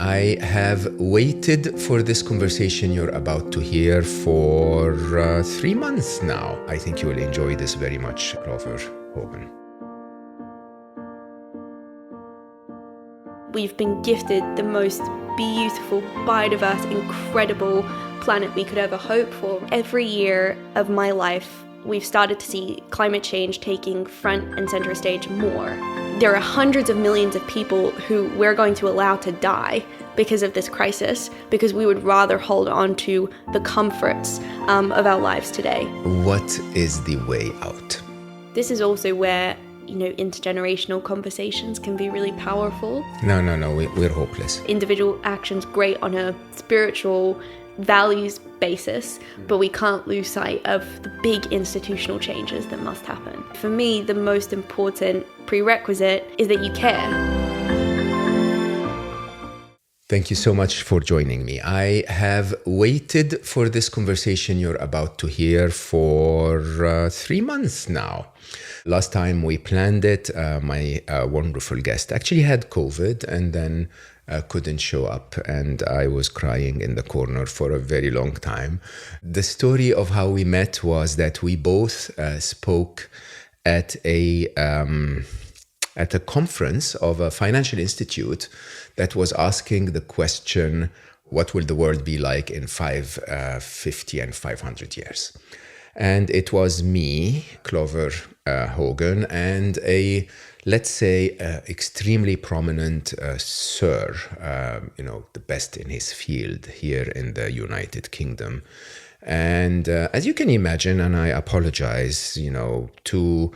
I have waited for this conversation you're about to hear for 3 months now. I think you will enjoy this very much, Clover Hogan. We've been gifted the most beautiful, biodiverse, incredible planet we could ever hope for. Every year of my life, we've started to see climate change taking front and center stage more. There are hundreds of millions of people who we're going to allow to die because of this crisis, because we would rather hold on to the comforts of our lives today. What is the way out? This is also where, intergenerational conversations can be really powerful. No, we're hopeless. Individual action's great on a spiritual values basis, but we can't lose sight of the big institutional changes that must happen. For me, the most important prerequisite is that you care. Thank you so much for joining me. I have waited for this conversation you're about to hear for 3 months now. Last time we planned it, my wonderful guest actually had COVID and then couldn't show up, and I was crying in the corner for a very long time. The story of how we met was that we both spoke at a conference of a financial institute that was asking the question, what will the world be like in 50 and 500 years? And it was me, Clover Hogan, and a, let's say, extremely prominent sir, the best in his field here in the United Kingdom. And as you can imagine, and I apologize, two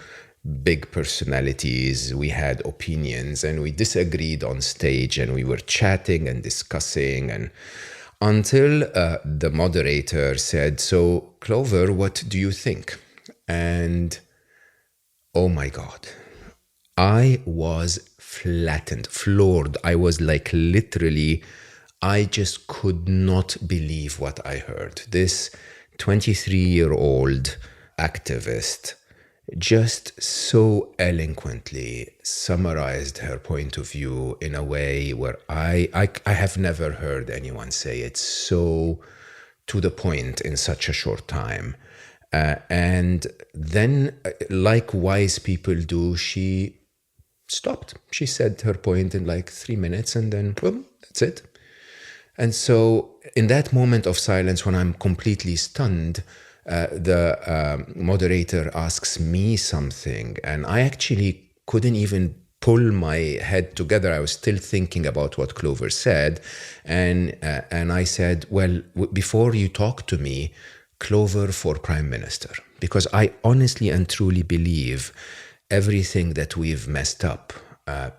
big personalities, we had opinions and we disagreed on stage and we were chatting and discussing, and until the moderator said, "So, Clover, what do you think?" And oh my God, I was flattened, floored. I was like literally, I just could not believe what I heard. This 23-year-old activist just so eloquently summarized her point of view in a way where I have never heard anyone say it so to the point in such a short time. And then, like wise people do, she stopped. She said her point in like 3 minutes and then, well, that's it. And so in that moment of silence, when I'm completely stunned, the moderator asks me something, and I actually couldn't even pull my head together. I was still thinking about what Clover said, and I said, well, before you talk to me, Clover for Prime Minister, because I honestly and truly believe everything that we've messed up,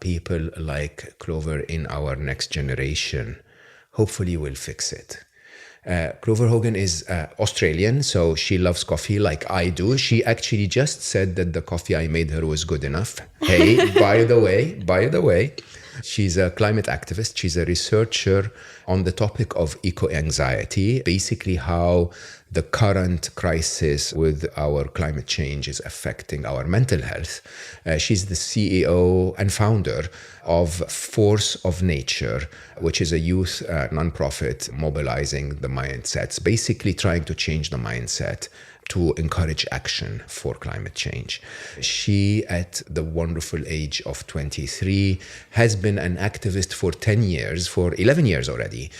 people like Clover in our next generation hopefully will fix it. Clover Hogan is Australian, so she loves coffee like I do. She actually just said that the coffee I made her was good enough. Hey, by the way, she's a climate activist. She's a researcher on the topic of eco-anxiety, basically how the current crisis with our climate change is affecting our mental health. She's the CEO and founder of Force of Nature, which is a youth nonprofit mobilizing the mindsets, basically trying to change the mindset to encourage action for climate change. She, at the wonderful age of 23, has been an activist for 10 years, for 11 years already.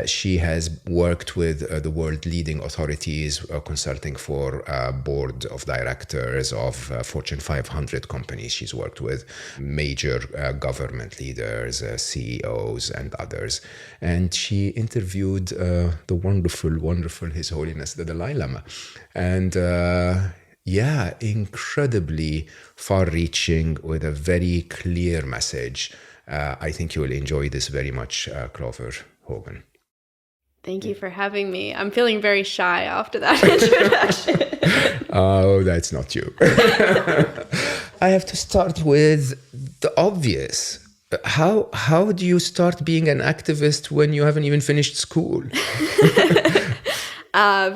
She has worked with the world leading authorities, consulting for board of directors of Fortune 500 companies. She's worked with major government leaders, CEOs and others. And she interviewed the wonderful His Holiness the Dalai Lama. And incredibly far-reaching with a very clear message. I think you will enjoy this very much, Clover Hogan. Thank you for having me. I'm feeling very shy after that introduction. Oh, that's not you. I have to start with the obvious. How do you start being an activist when you haven't even finished school?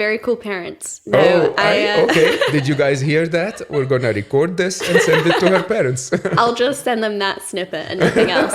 Very cool parents. No, okay. Did you guys hear that? We're going to record this and send it to her parents. I'll just send them that snippet and nothing else.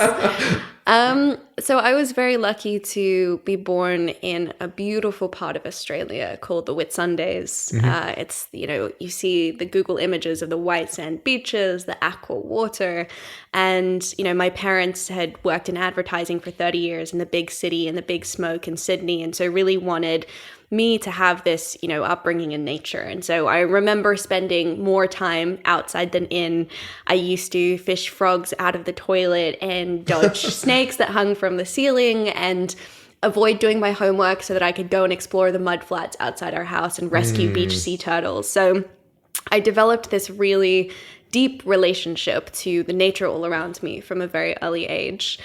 So I was very lucky to be born in a beautiful part of Australia called the Whitsundays. It's, you see the Google images of the white sand beaches, the aqua water. And, my parents had worked in advertising for 30 years in the big city and the big smoke in Sydney. And so really wanted me to have this, upbringing in nature. And so I remember spending more time outside than in. I used to fish frogs out of the toilet and dodge snakes that hung from the ceiling and avoid doing my homework so that I could go and explore the mudflats outside our house and rescue beach sea turtles. So I developed this really deep relationship to the nature all around me from a very early age.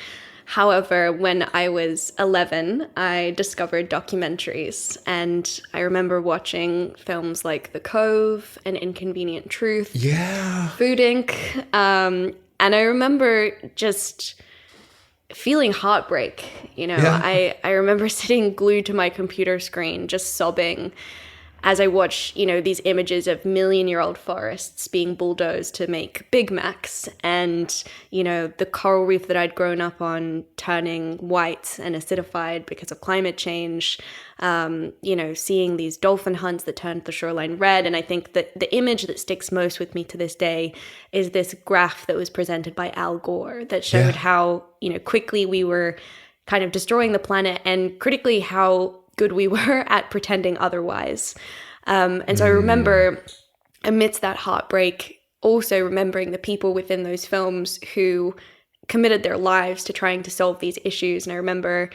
However, when I was 11, I discovered documentaries, and I remember watching films like The Cove and Inconvenient Truth, Food Inc. And I remember just feeling heartbreak. I remember sitting glued to my computer screen, just sobbing as I watch, these images of million-year-old forests being bulldozed to make Big Macs, and, the coral reef that I'd grown up on turning white and acidified because of climate change, seeing these dolphin hunts that turned the shoreline red. And I think that the image that sticks most with me to this day is this graph that was presented by Al Gore that showed how, quickly we were kind of destroying the planet, and critically how good we were at pretending otherwise. And so I remember, amidst that heartbreak, also remembering the people within those films who committed their lives to trying to solve these issues. And I remember,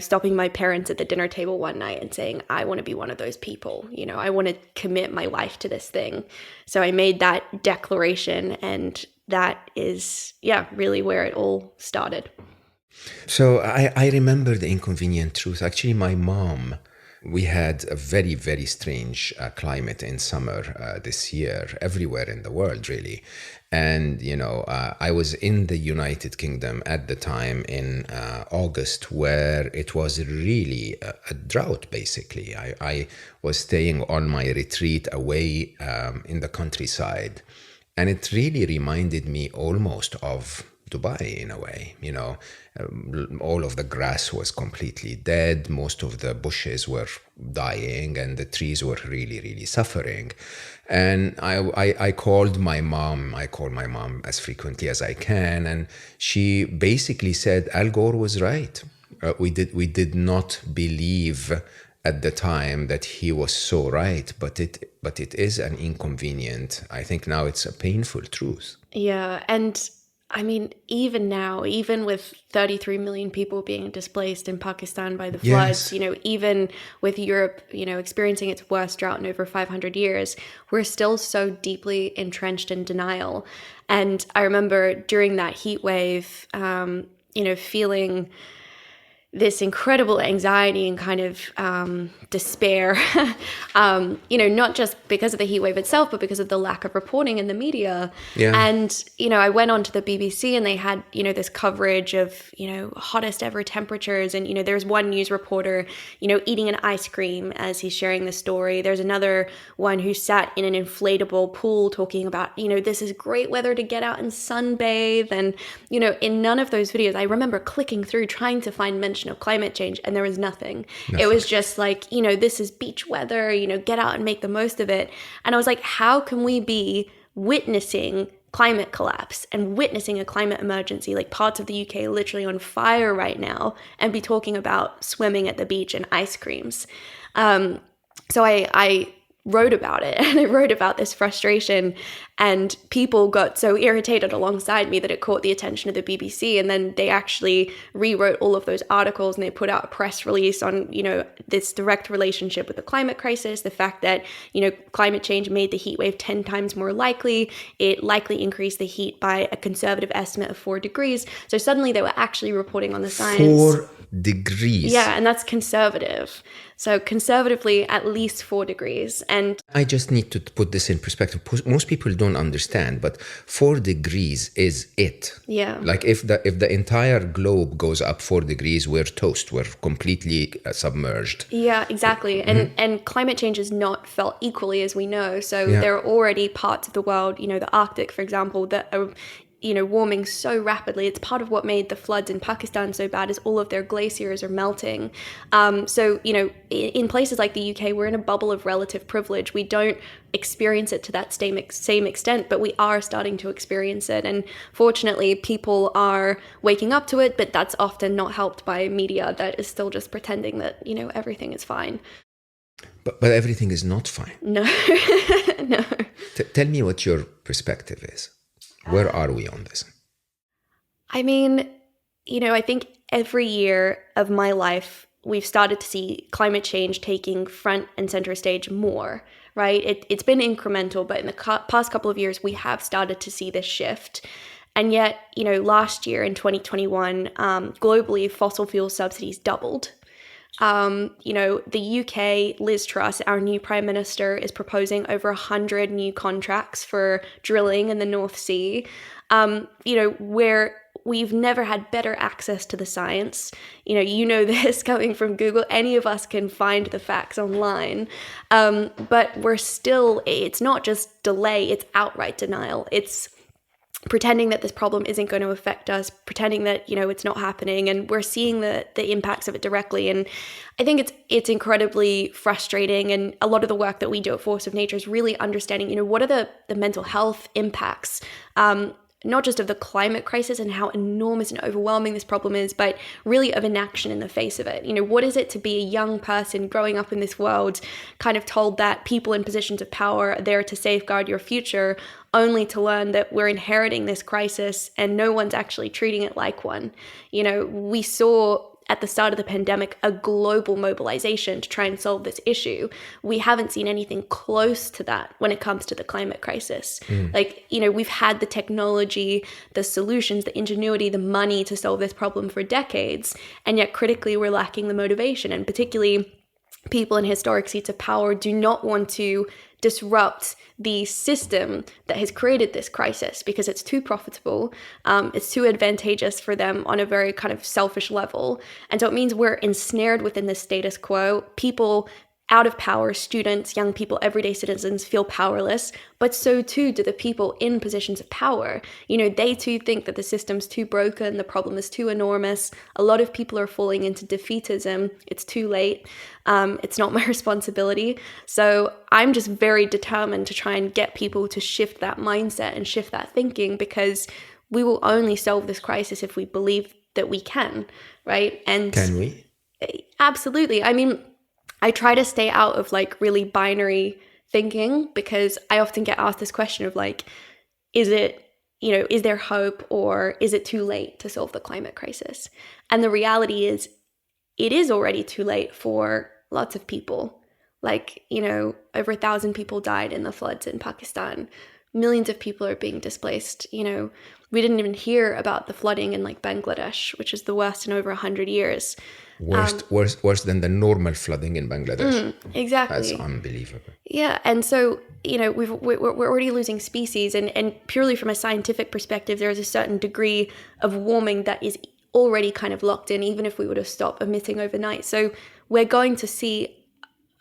stopping my parents at the dinner table one night and saying, I want to be one of those people. I want to commit my life to this thing. So I made that declaration, and that is, really where it all started. So I remember the inconvenient truth. Actually, my mom, we had a very, very strange climate in summer this year, everywhere in the world, really. And, I was in the United Kingdom at the time in August, where it was really a drought, basically. I was staying on my retreat away in the countryside. And it really reminded me almost of Dubai in a way. All of the grass was completely dead. Most of the bushes were dying, and the trees were really, really suffering. And I called my mom. I call my mom as frequently as I can, and she basically said Al Gore was right. We did not believe at the time that he was so right, but it is an inconvenient. I think now it's a painful truth. Yeah, and I mean, even now, even with 33 million people being displaced in Pakistan by the floods, even with Europe, experiencing its worst drought in over 500 years, we're still so deeply entrenched in denial. And I remember during that heat wave, feeling this incredible anxiety and kind of despair, not just because of the heat wave itself, but because of the lack of reporting in the media. Yeah. And, I went on to the BBC, and they had, this coverage of, hottest ever temperatures. And, there's one news reporter, eating an ice cream as he's sharing the story. There's another one who sat in an inflatable pool talking about, this is great weather to get out and sunbathe. And, in none of those videos, I remember clicking through trying to find mention of climate change, and there was nothing. It was just like, this is beach weather, get out and make the most of it. And I was like, how can we be witnessing climate collapse and witnessing a climate emergency, like parts of the UK literally on fire right now, and be talking about swimming at the beach and ice creams? So I wrote about it, and I wrote about this frustration, and people got so irritated alongside me that it caught the attention of the BBC, and then they actually rewrote all of those articles, and they put out a press release on, this direct relationship with the climate crisis, the fact that, climate change made the heat wave 10 times more likely. It likely increased the heat by a conservative estimate of 4 degrees. So suddenly they were actually reporting on the science. 4 degrees. Yeah, and that's conservative. So conservatively, at least 4 degrees. And I just need to put this in perspective. Most people don't understand, but 4 degrees is it. Yeah. Like if the entire globe goes up 4 degrees, we're toast. We're completely submerged. Yeah, exactly. And climate change is not felt equally, as we know. So there are already parts of the world, the Arctic, for example, that are warming so rapidly. It's part of what made the floods in Pakistan so bad, is all of their glaciers are melting. So, in places like the UK, we're in a bubble of relative privilege. We don't experience it to that same extent, but we are starting to experience it. And fortunately, people are waking up to it, but that's often not helped by media that is still just pretending that, everything is fine. But everything is not fine. No, no. Tell me what your perspective is. Where are we on this? I mean, I think every year of my life, we've started to see climate change taking front and center stage more, right? It's been incremental, but in the past couple of years, we have started to see this shift. And yet, last year in 2021, globally, fossil fuel subsidies doubled. The UK, Liz Truss, our new Prime Minister, is proposing over 100 new contracts for drilling in the North Sea, where we've never had better access to the science. This coming from Google. Any of us can find the facts online. But it's not just delay, it's outright denial. It's pretending that this problem isn't going to affect us, pretending that, it's not happening, and we're seeing the impacts of it directly. And I think it's incredibly frustrating, and a lot of the work that we do at Force of Nature is really understanding, what are the mental health impacts, not just of the climate crisis and how enormous and overwhelming this problem is, but really of inaction in the face of it. What is it to be a young person growing up in this world, kind of told that people in positions of power are there to safeguard your future, only to learn that we're inheriting this crisis and no one's actually treating it like one. We saw at the start of the pandemic a global mobilization to try and solve this issue. We haven't seen anything close to that when it comes to the climate crisis. We've had the technology, the solutions, the ingenuity, the money to solve this problem for decades, and yet critically we're lacking the motivation. And particularly people in historic seats of power do not want to disrupt the system that has created this crisis because it's too profitable, it's too advantageous for them on a very kind of selfish level. And so it means we're ensnared within the status quo. People out of power, students, young people, everyday citizens feel powerless, but so too do the people in positions of power. They too think that the system's too broken, the problem is too enormous. A lot of people are falling into defeatism. It's too late. It's not my responsibility. So I'm just very determined to try and get people to shift that mindset and shift that thinking, because we will only solve this crisis if we believe that we can, right? And can we? Absolutely. I mean, I try to stay out of really binary thinking, because I often get asked this question of is there hope, or is it too late to solve the climate crisis? And the reality is it is already too late for lots of people. Over 1,000 people died in the floods in Pakistan. Millions of people are being displaced. We didn't even hear about the flooding in Bangladesh, which is the worst in over 100 years. Worse than the normal flooding in Bangladesh. Exactly. That's unbelievable. Yeah, and so we're already losing species, and purely from a scientific perspective, there is a certain degree of warming that is already kind of locked in, even if we were to stop emitting overnight. So we're going to see,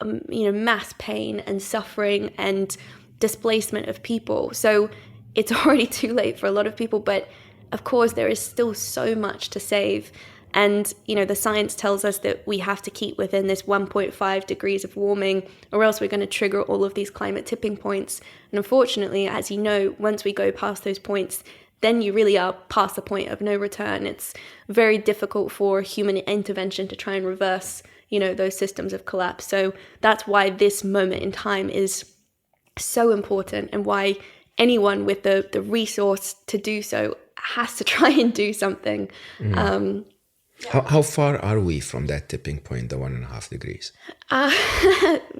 mass pain and suffering and displacement of people. So it's already too late for a lot of people, but of course there is still so much to save. And, the science tells us that we have to keep within this 1.5 degrees of warming, or else we're going to trigger all of these climate tipping points. And unfortunately, as you know, once we go past those points, then you really are past the point of no return. It's very difficult for human intervention to try and reverse, those systems of collapse. So that's why this moment in time is so important, and why anyone with the resource to do so has to try and do something. How far are we from that tipping point, the 1.5 degrees?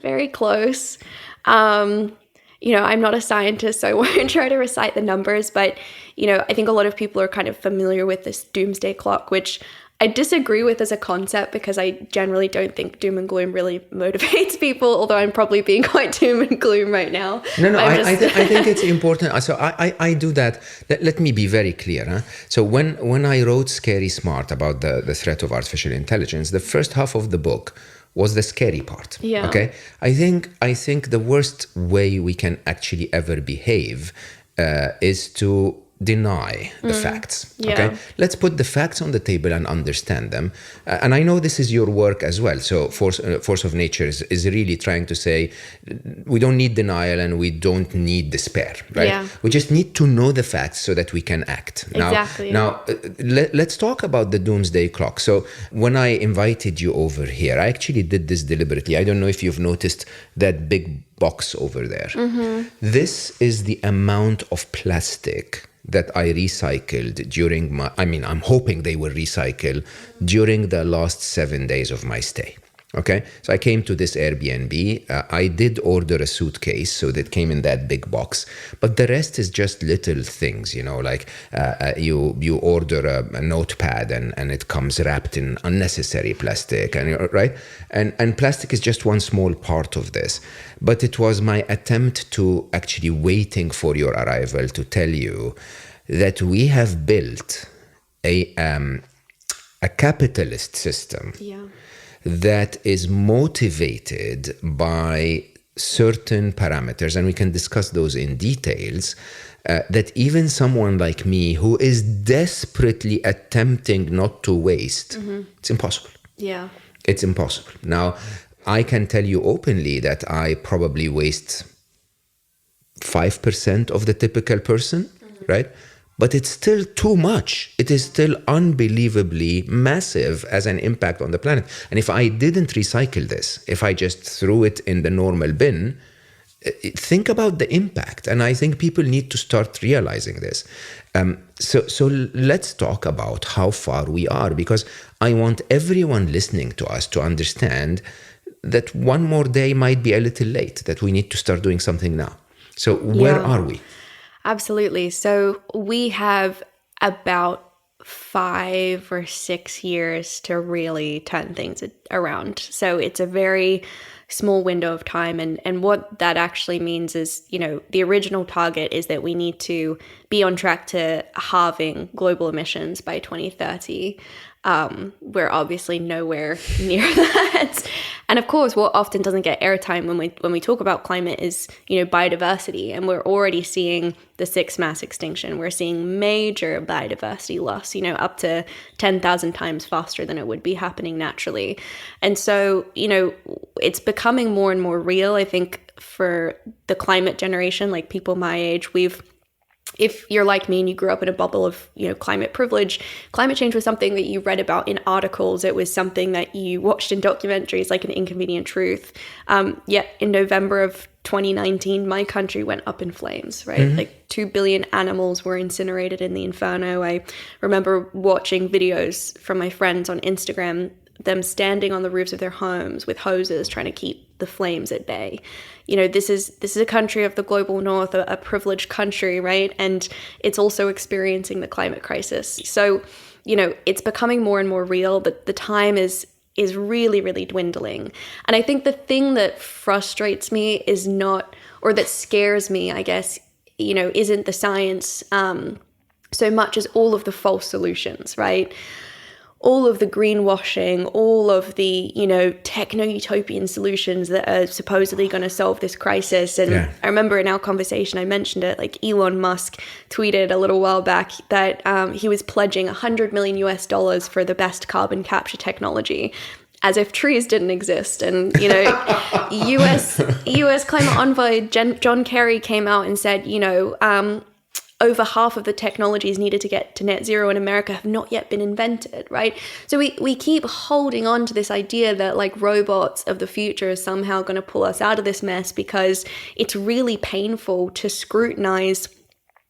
Very close. I'm not a scientist, so I won't try to recite the numbers, but, I think a lot of people are kind of familiar with this doomsday clock, which I disagree with as a concept, because I generally don't think doom and gloom really motivates people, although I'm probably being quite doom and gloom right now. No, I think it's important. So I do that. Let me be very clear. Huh? So when I wrote Scary Smart about the threat of artificial intelligence, the first half of the book was the scary part. Yeah. Okay. I think the worst way we can actually ever behave is to deny the facts. Yeah. Okay, let's put the facts on the table and understand them. And I know this is your work as well. So force of nature is really trying to say we don't need denial and we don't need despair, right? Yeah. We just need to know the facts so that we can act. Exactly. Now, let's talk about the doomsday clock. So when I invited you over here, I actually did this deliberately. I don't know if you've noticed that big box over there. Mm-hmm. This is the amount of plastic that I recycled during I'm hoping they will recycle during the last 7 days of my stay. Okay, so I came to this Airbnb. I did order a suitcase, so that came in that big box. But the rest is just little things, like you order a notepad and it comes wrapped in unnecessary plastic, and right, and plastic is just one small part of this. But it was my attempt to actually waiting for your arrival to tell you that we have built a capitalist system. Yeah. That is motivated by certain parameters, and we can discuss those in details, that even someone like me who is desperately attempting not to waste, it's impossible. Yeah. It's impossible. Now, I can tell you openly that I probably waste 5% of the typical person, right? But it's still too much. It is still unbelievably massive as an impact on the planet. And if I didn't recycle this, if I just threw it in the normal bin, think about the impact. And I think people need to start realizing this. So let's talk about how far we are, because I want everyone listening to us to understand that one more day might be a little late, that we need to start doing something now. So where are we? Absolutely. So we have about 5 or 6 years to really turn things around. So it's a very small window of time. And what that actually means is, the original target is that we need to be on track to halving global emissions by 2030. We're obviously nowhere near that. And of course, what often doesn't get airtime when we talk about climate is, biodiversity. And we're already seeing the 6th mass extinction. We're seeing major biodiversity loss, up to 10,000 times faster than it would be happening naturally. And so, it's becoming more and more real. I think for the climate generation, like people my age, if you're like me and you grew up in a bubble of, climate privilege, climate change was something that you read about in articles. It was something that you watched in documentaries like An Inconvenient Truth. Yet in November of 2019, my country went up in flames, right? Mm-hmm. Like 2 billion animals were incinerated in the inferno. I remember watching videos from my friends on Instagram, them standing on the roofs of their homes with hoses trying to keep the flames at bay. This is a country of the global north, a privileged country, right? And it's also experiencing the climate crisis. So, it's becoming more and more real, but the time is really, really dwindling. And I think the thing that frustrates me is not, or that scares me, I guess, isn't the science so much as all of the false solutions, right? All of the greenwashing, all of the, techno-utopian solutions that are supposedly going to solve this crisis. And yeah. I remember in our conversation, I mentioned it, like Elon Musk tweeted a little while back that he was pledging $100 million for the best carbon capture technology, as if trees didn't exist. And, US climate envoy John Kerry came out and said, over half of the technologies needed to get to net zero in America have not yet been invented, right? So we keep holding on to this idea that like robots of the future are somehow going to pull us out of this mess, because it's really painful to scrutinize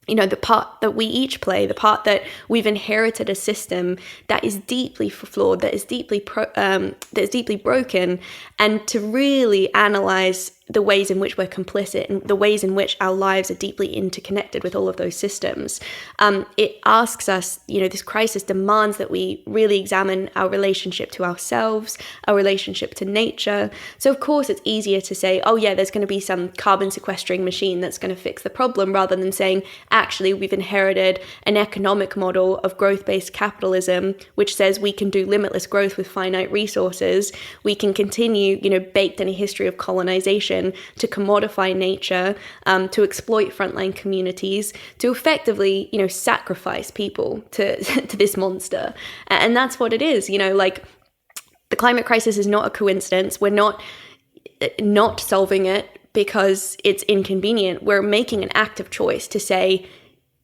the part that we each play, the part that we've inherited a system that is deeply flawed, that is deeply broken, and to really analyze the ways in which we're complicit and the ways in which our lives are deeply interconnected with all of those systems. It asks us, this crisis demands that we really examine our relationship to ourselves, our relationship to nature. So of course it's easier to say, oh yeah, there's going to be some carbon sequestering machine that's going to fix the problem, rather than saying, actually, we've inherited an economic model of growth-based capitalism, which says we can do limitless growth with finite resources. We can continue, baked in a history of colonization destruction, to commodify nature, to exploit frontline communities, to effectively, sacrifice people to to this monster. And that's what it is. Like, the climate crisis is not a coincidence. We're not solving it because it's inconvenient. We're making an active choice to say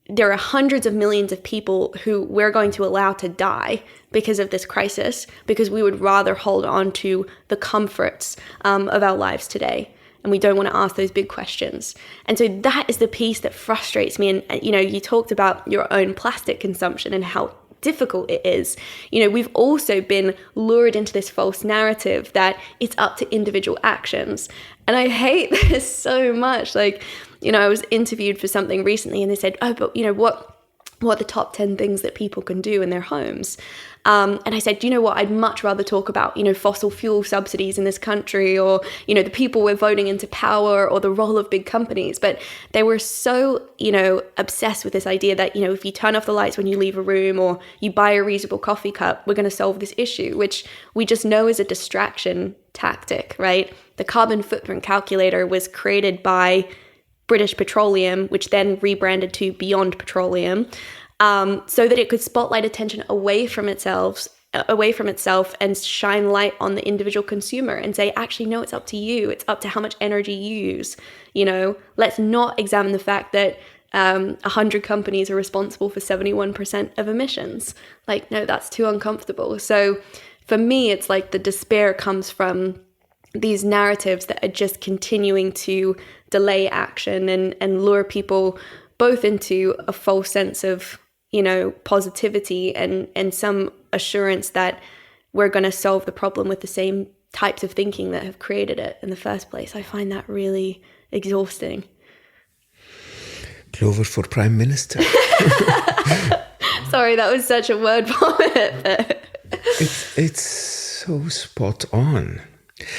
there are hundreds of millions of people who we're going to allow to die because of this crisis, because we would rather hold on to the comforts of our lives today. And we don't want to ask those big questions. And so that is the piece that frustrates me. And, you talked about your own plastic consumption and how difficult it is. We've also been lured into this false narrative that it's up to individual actions. And I hate this so much. Like, I was interviewed for something recently and they said, oh, but what are the top 10 things that people can do in their homes? And I said, what? I'd much rather talk about, fossil fuel subsidies in this country, or, the people we're voting into power, or the role of big companies. But they were so, obsessed with this idea that, if you turn off the lights when you leave a room, or you buy a reusable coffee cup, we're going to solve this issue, which we just know is a distraction tactic, right? The carbon footprint calculator was created by British Petroleum, which then rebranded to Beyond Petroleum, so that it could spotlight attention away from itself and shine light on the individual consumer and say, actually, no, it's up to you. It's up to how much energy you use. Let's not examine the fact that 100 companies are responsible for 71% of emissions. Like, no, that's too uncomfortable. So for me, it's like the despair comes from these narratives that are just continuing to delay action and lure people both into a false sense of, positivity and some assurance that we're going to solve the problem with the same types of thinking that have created it in the first place. I find that really exhausting. Clover for Prime Minister. Sorry, that was such a word vomit. It's so spot on.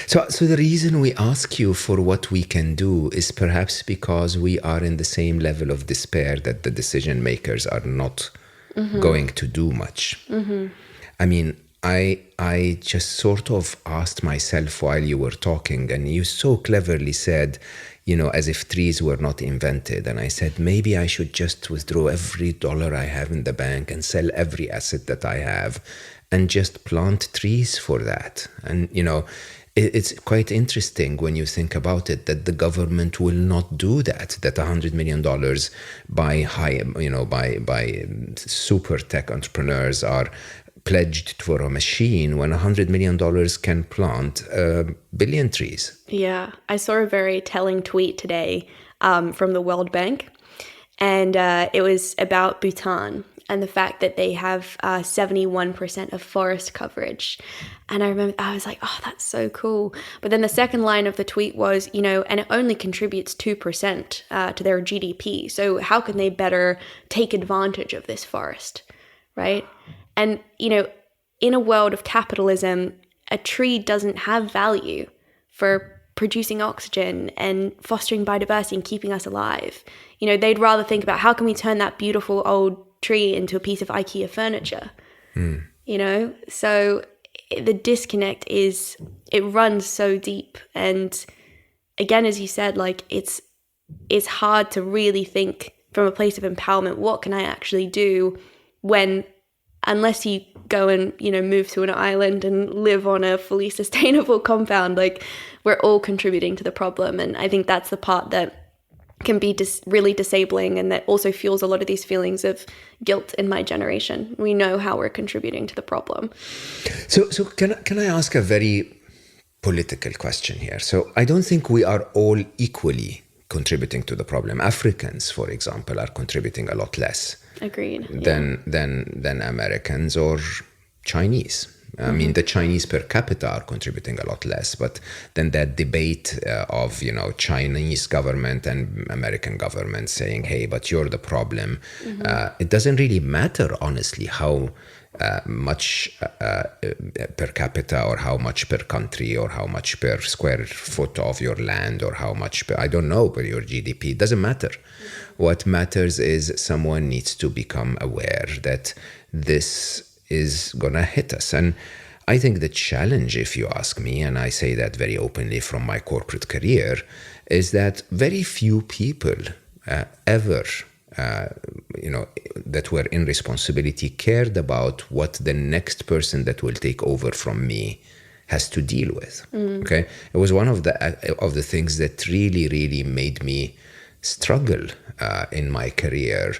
So the reason we ask you for what we can do is perhaps because we are in the same level of despair that the decision makers are not going to do much. I mean, I just sort of asked myself while you were talking, and you so cleverly said, as if trees were not invented. And I said, maybe I should just withdraw every dollar I have in the bank and sell every asset that I have and just plant trees for that. And, it's quite interesting when you think about it that the government will not do that $100 million by super tech entrepreneurs are pledged for a machine when $100 million can plant a billion trees. Yeah, I saw a very telling tweet today from the World Bank, and it was about Bhutan and the fact that they have 71% of forest coverage. And I remember, I was like, oh, that's so cool. But then the second line of the tweet was, and it only contributes 2% to their GDP. So how can they better take advantage of this forest, right? And, in a world of capitalism, a tree doesn't have value for producing oxygen and fostering biodiversity and keeping us alive. They'd rather think about how can we turn that beautiful old tree into a piece of IKEA furniture, So the disconnect it runs so deep. And again, as you said, like it's hard to really think from a place of empowerment, what can I actually do when, unless you go and, move to an island and live on a fully sustainable compound, like we're all contributing to the problem. And I think that's the part that can be really disabling, and that also fuels a lot of these feelings of guilt in my generation. We know how we're contributing to the problem. So can I ask a very political question here? So I don't think we are all equally contributing to the problem. Africans, for example, are contributing a lot less. Agreed. than Americans or Chinese. I mean, the Chinese per capita are contributing a lot less, but then that debate of, Chinese government and American government saying, hey, but you're the problem. It doesn't really matter, honestly, how much per capita or how much per country or how much per square foot of your land or how much, I don't know, per your GDP. It doesn't matter. What matters is someone needs to become aware that this is gonna hit us. And I think the challenge, if you ask me, and I say that very openly from my corporate career, is that very few people ever, that were in responsibility cared about what the next person that will take over from me has to deal with. Okay, it was one of the things that really made me struggle in my career,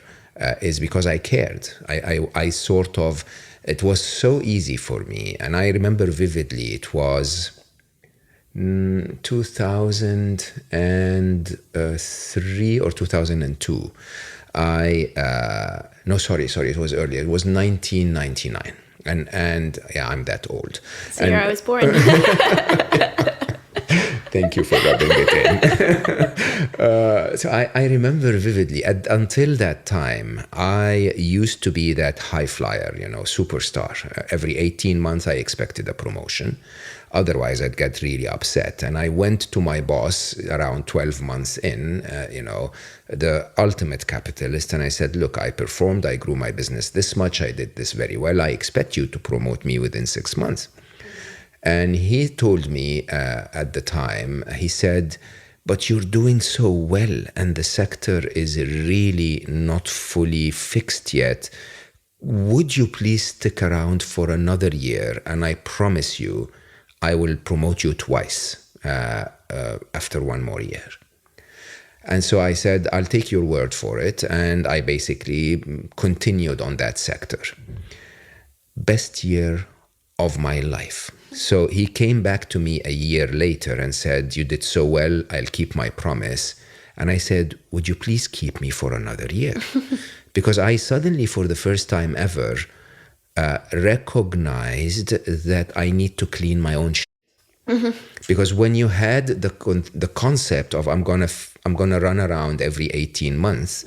is because I cared. I sort of, it was so easy for me, and I remember vividly. It was 2003 or 2002. No, sorry, it was earlier. It was 1999. And yeah, I'm that old. So year I was born. Thank you for rubbing it in. So I remember vividly, until that time, I used to be that high flyer, superstar. Every 18 months, I expected a promotion. Otherwise, I'd get really upset. And I went to my boss around 12 months in, the ultimate capitalist, and I said, look, I performed, I grew my business this much, I did this very well. I expect you to promote me within 6 months. And he told me at the time, he said, but you're doing so well, and the sector is really not fully fixed yet. Would you please stick around for another year? And I promise you, I will promote you twice after one more year. And so I said, I'll take your word for it. And I basically continued on that sector. Best year of my life. So he came back to me a year later and said, you did so well, I'll keep my promise. And I said, would you please keep me for another year? Because I suddenly, for the first time ever, recognized that I need to clean my own shit. Because when you had the concept of I'm gonna run around every 18 months,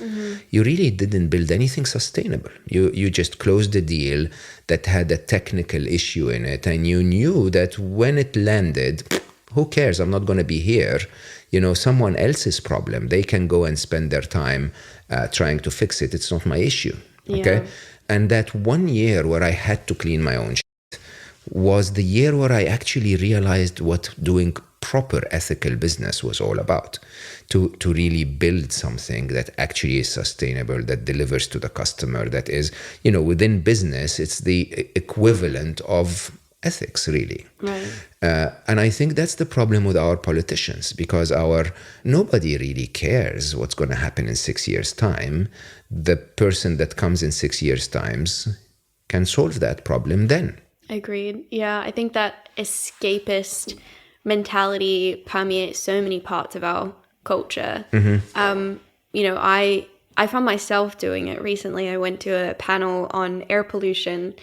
you really didn't build anything sustainable. You just closed a deal that had a technical issue in it, and you knew that when it landed, who cares? I'm not gonna be here. Someone else's problem. They can go and spend their time trying to fix it. It's not my issue. Okay. Yeah. And that 1 year where I had to clean my own shit was the year where I actually realized what doing proper ethical business was all about. To really build something that actually is sustainable, that delivers to the customer, that is, within business, it's the equivalent of ethics, really. Right. And I think that's the problem with our politicians, because nobody really cares what's going to happen in 6 years' time. The person that comes in 6 years' times can solve that problem then. Agreed. Yeah, I think that escapist mentality permeates so many parts of our culture. I found myself doing it recently. I went to a panel on air pollution,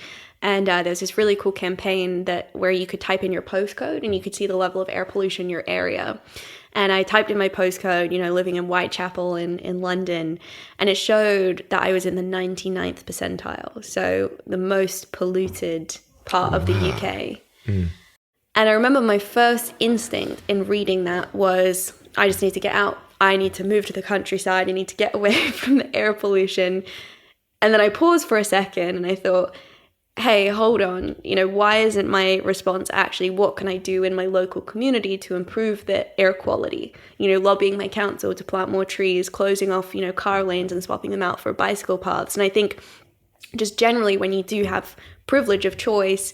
and there's this really cool campaign where you could type in your postcode and you could see the level of air pollution in your area. And I typed in my postcode, living in Whitechapel in London, and it showed that I was in the 99th percentile, so the most polluted part of the UK. And I remember my first instinct in reading that was, I just need to get out. I need to move to the countryside. I need to get away from the air pollution. And then I paused for a second and I thought, hey, hold on. Why isn't my response actually, what can I do in my local community to improve the air quality? Lobbying my council to plant more trees, closing off, car lanes and swapping them out for bicycle paths. And I think just generally when you do have privilege of choice,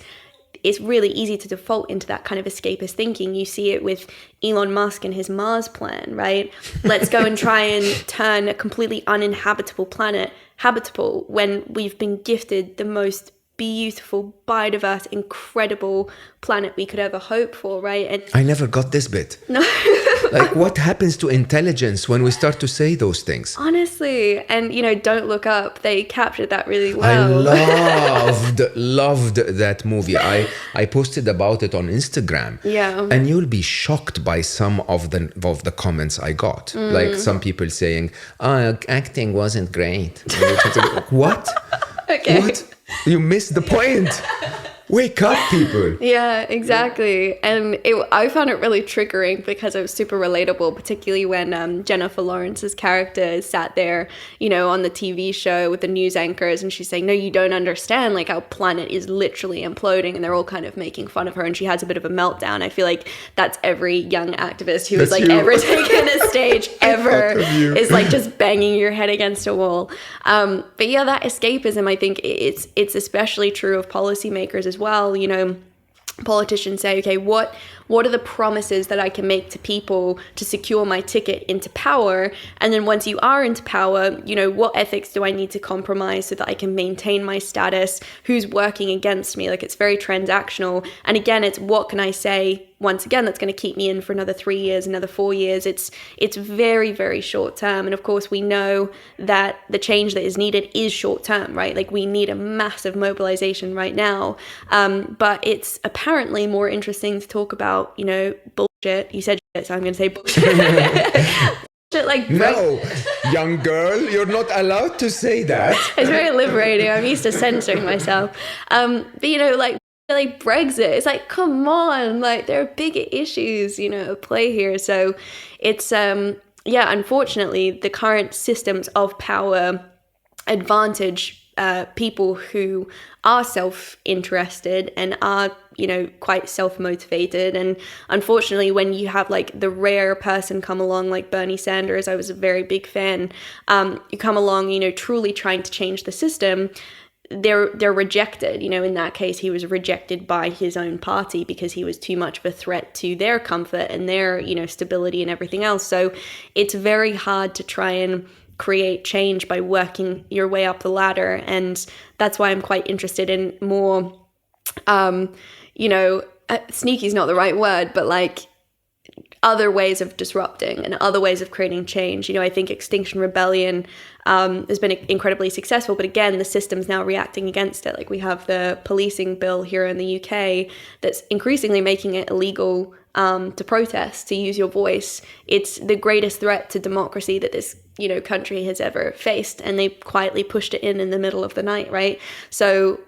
it's really easy to default into that kind of escapist thinking. You see it with Elon Musk and his Mars plan, right? Let's go and try and turn a completely uninhabitable planet habitable when we've been gifted the most beautiful, biodiverse, incredible planet we could ever hope for, right? And I never got this bit. No. Like, what happens to intelligence when we start to say those things? Honestly, and Don't Look Up, they captured that really well. I loved that movie. I posted about it on Instagram. Yeah. And you'll be shocked by some of the comments I got. Like some people saying, acting wasn't great. What? Okay. What? You missed the point. Wake up, people. Yeah, exactly. And I found it really triggering because it was super relatable, particularly when Jennifer Lawrence's character sat there, on the TV show with the news anchors, and she's saying, no, you don't understand, like our planet is literally imploding, and they're all kind of making fun of her, and she has a bit of a meltdown. I feel like that's every young activist who has like ever taken a stage ever is like just banging your head against a wall. But yeah, that escapism, I think it's especially true of policymakers as well. Politicians say, okay, what are the promises that I can make to people to secure my ticket into power? And then once you are into power, what ethics do I need to compromise so that I can maintain my status? Who's working against me? Like, it's very transactional. And again, it's what can I say once again that's going to keep me in for another 3 years, another 4 years. It's very, very short term. And of course, we know that the change that is needed is short term, right? Like, we need a massive mobilization right now. But it's apparently more interesting to talk about, bullshit. You said shit, so I'm going to say bullshit. Like, no, young girl, you're not allowed to say that. It's very liberating. I'm used to censoring myself. But like Brexit, it's like, come on, like there are bigger issues, at play here. So it's unfortunately the current systems of power advantage people who are self-interested and are quite self-motivated. And unfortunately, when you have like the rare person come along like Bernie Sanders, I was a very big fan, you come along, truly trying to change the system, they're rejected. In that case, he was rejected by his own party because he was too much of a threat to their comfort and their stability and everything else. So it's very hard to try and create change by working your way up the ladder. And that's why I'm quite interested in more sneaky is not the right word, but like other ways of disrupting and other ways of creating change. I think Extinction Rebellion has been incredibly successful, but again, the system's now reacting against it. Like, we have the policing bill here in the UK that's increasingly making it illegal to protest, to use your voice. It's the greatest threat to democracy that this country has ever faced, and they quietly pushed it in the middle of the night, right? So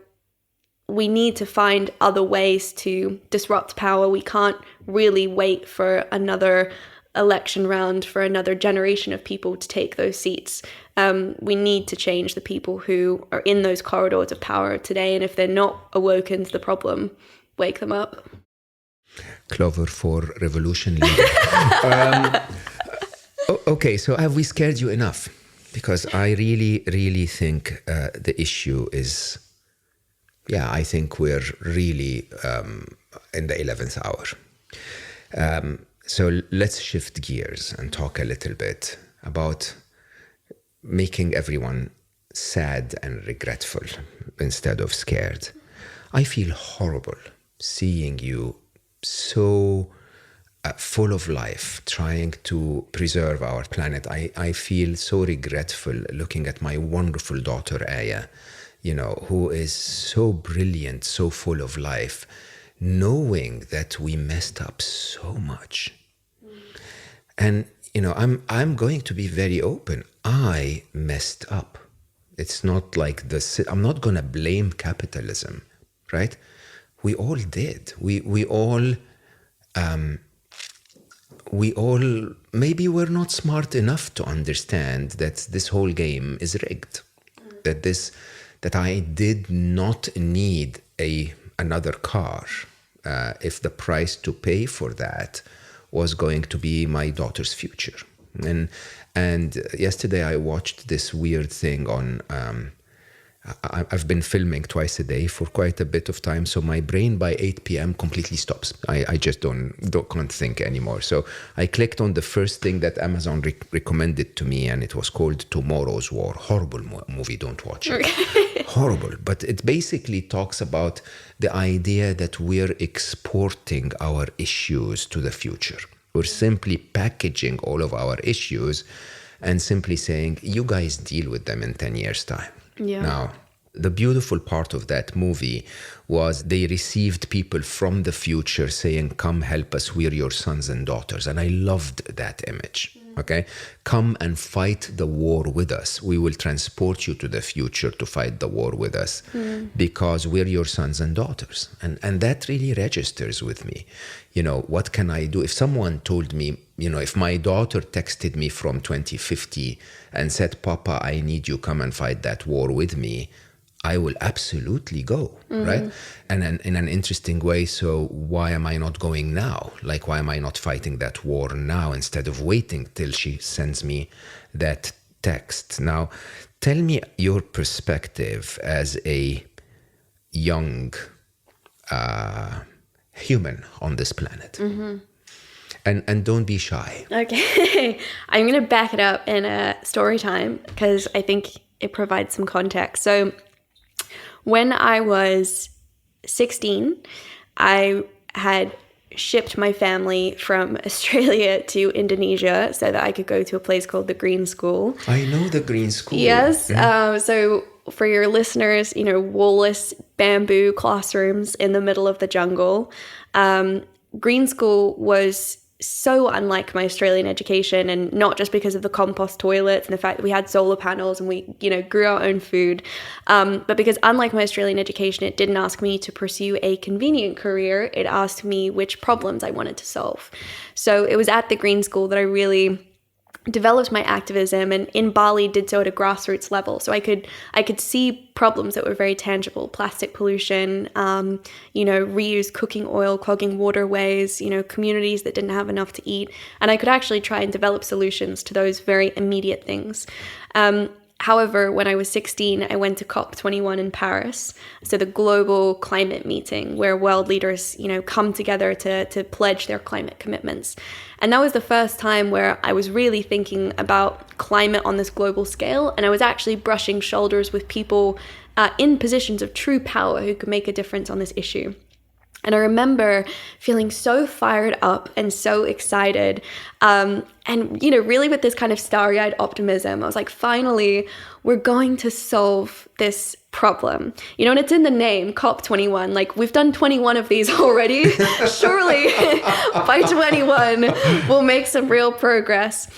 we need to find other ways to disrupt power. We can't really wait for another election round for another generation of people to take those seats. We need to change the people who are in those corridors of power today. And if they're not awoken to the problem, wake them up. Clover for revolution leader. Okay, so have we scared you enough? Because I really, really think the issue is, I think we're really in the 11th hour. So let's shift gears and talk a little bit about making everyone sad and regretful instead of scared. I feel horrible seeing you so full of life, trying to preserve our planet. I feel so regretful looking at my wonderful daughter, Aya, who is so brilliant, so full of life, knowing that we messed up so much. And, I'm going to be very open. I messed up. It's not like I'm not going to blame capitalism, right? We all did. We all maybe we're not smart enough to understand that this whole game is rigged. That I did not need another car if the price to pay for that was going to be my daughter's future. And yesterday I watched this weird thing on. I've been filming twice a day for quite a bit of time, so my brain by 8 p.m. completely stops. I just can't think anymore. So I clicked on the first thing that Amazon recommended to me, and it was called Tomorrow's War. Horrible movie, don't watch it. Horrible. But it basically talks about the idea that we're exporting our issues to the future. We're simply packaging all of our issues and simply saying, you guys deal with them in 10 years' time. Yeah. Now, The beautiful part of that movie was they received people from the future saying, come help us, we're your sons and daughters. And I loved that image. Okay, come and fight the war with us. We will transport you to the future to fight the war with us because we're your sons and daughters. And that really registers with me. You know, what can I do? If someone told me, you know, if my daughter texted me from 2050 and said, Papa, I need you, come and fight that war with me, I will absolutely go, right? And in an interesting way, so why am I not going now? Like, why am I not fighting that war now instead of waiting till she sends me that text? Now, tell me your perspective as a young human on this planet. And don't be shy. Okay. I'm going to back it up in a story time because I think it provides some context. So when I was 16, I had shipped my family from Australia to Indonesia so that I could go to a place called the Green School. I know the Green School. Yes. So for your listeners, you know, wall-less bamboo classrooms in the middle of the jungle. Green School was so unlike my Australian education, and not just because of the compost toilets and the fact that we had solar panels and we, you know, grew our own food, but because unlike my Australian education, it didn't ask me to pursue a convenient career. It asked me which problems I wanted to solve. So it was at the Green School that I really developed my activism, and in Bali did so at a grassroots level. So I could see problems that were very tangible: plastic pollution, you know, reused cooking oil clogging waterways, you know, communities that didn't have enough to eat, and I could actually try and develop solutions to those very immediate things. However, when I was 16, I went to COP21 in Paris, so the global climate meeting where world leaders, you know, come together to pledge their climate commitments. And that was the first time where I was really thinking about climate on this global scale, and I was actually brushing shoulders with people in positions of true power who could make a difference on this issue. And I remember feeling so fired up and so excited, and, you know, really with this kind of starry-eyed optimism. I was like, finally, we're going to solve this problem. You know, and it's in the name, COP21. Like, we've done 21 of these already. Surely by 21, we'll make some real progress.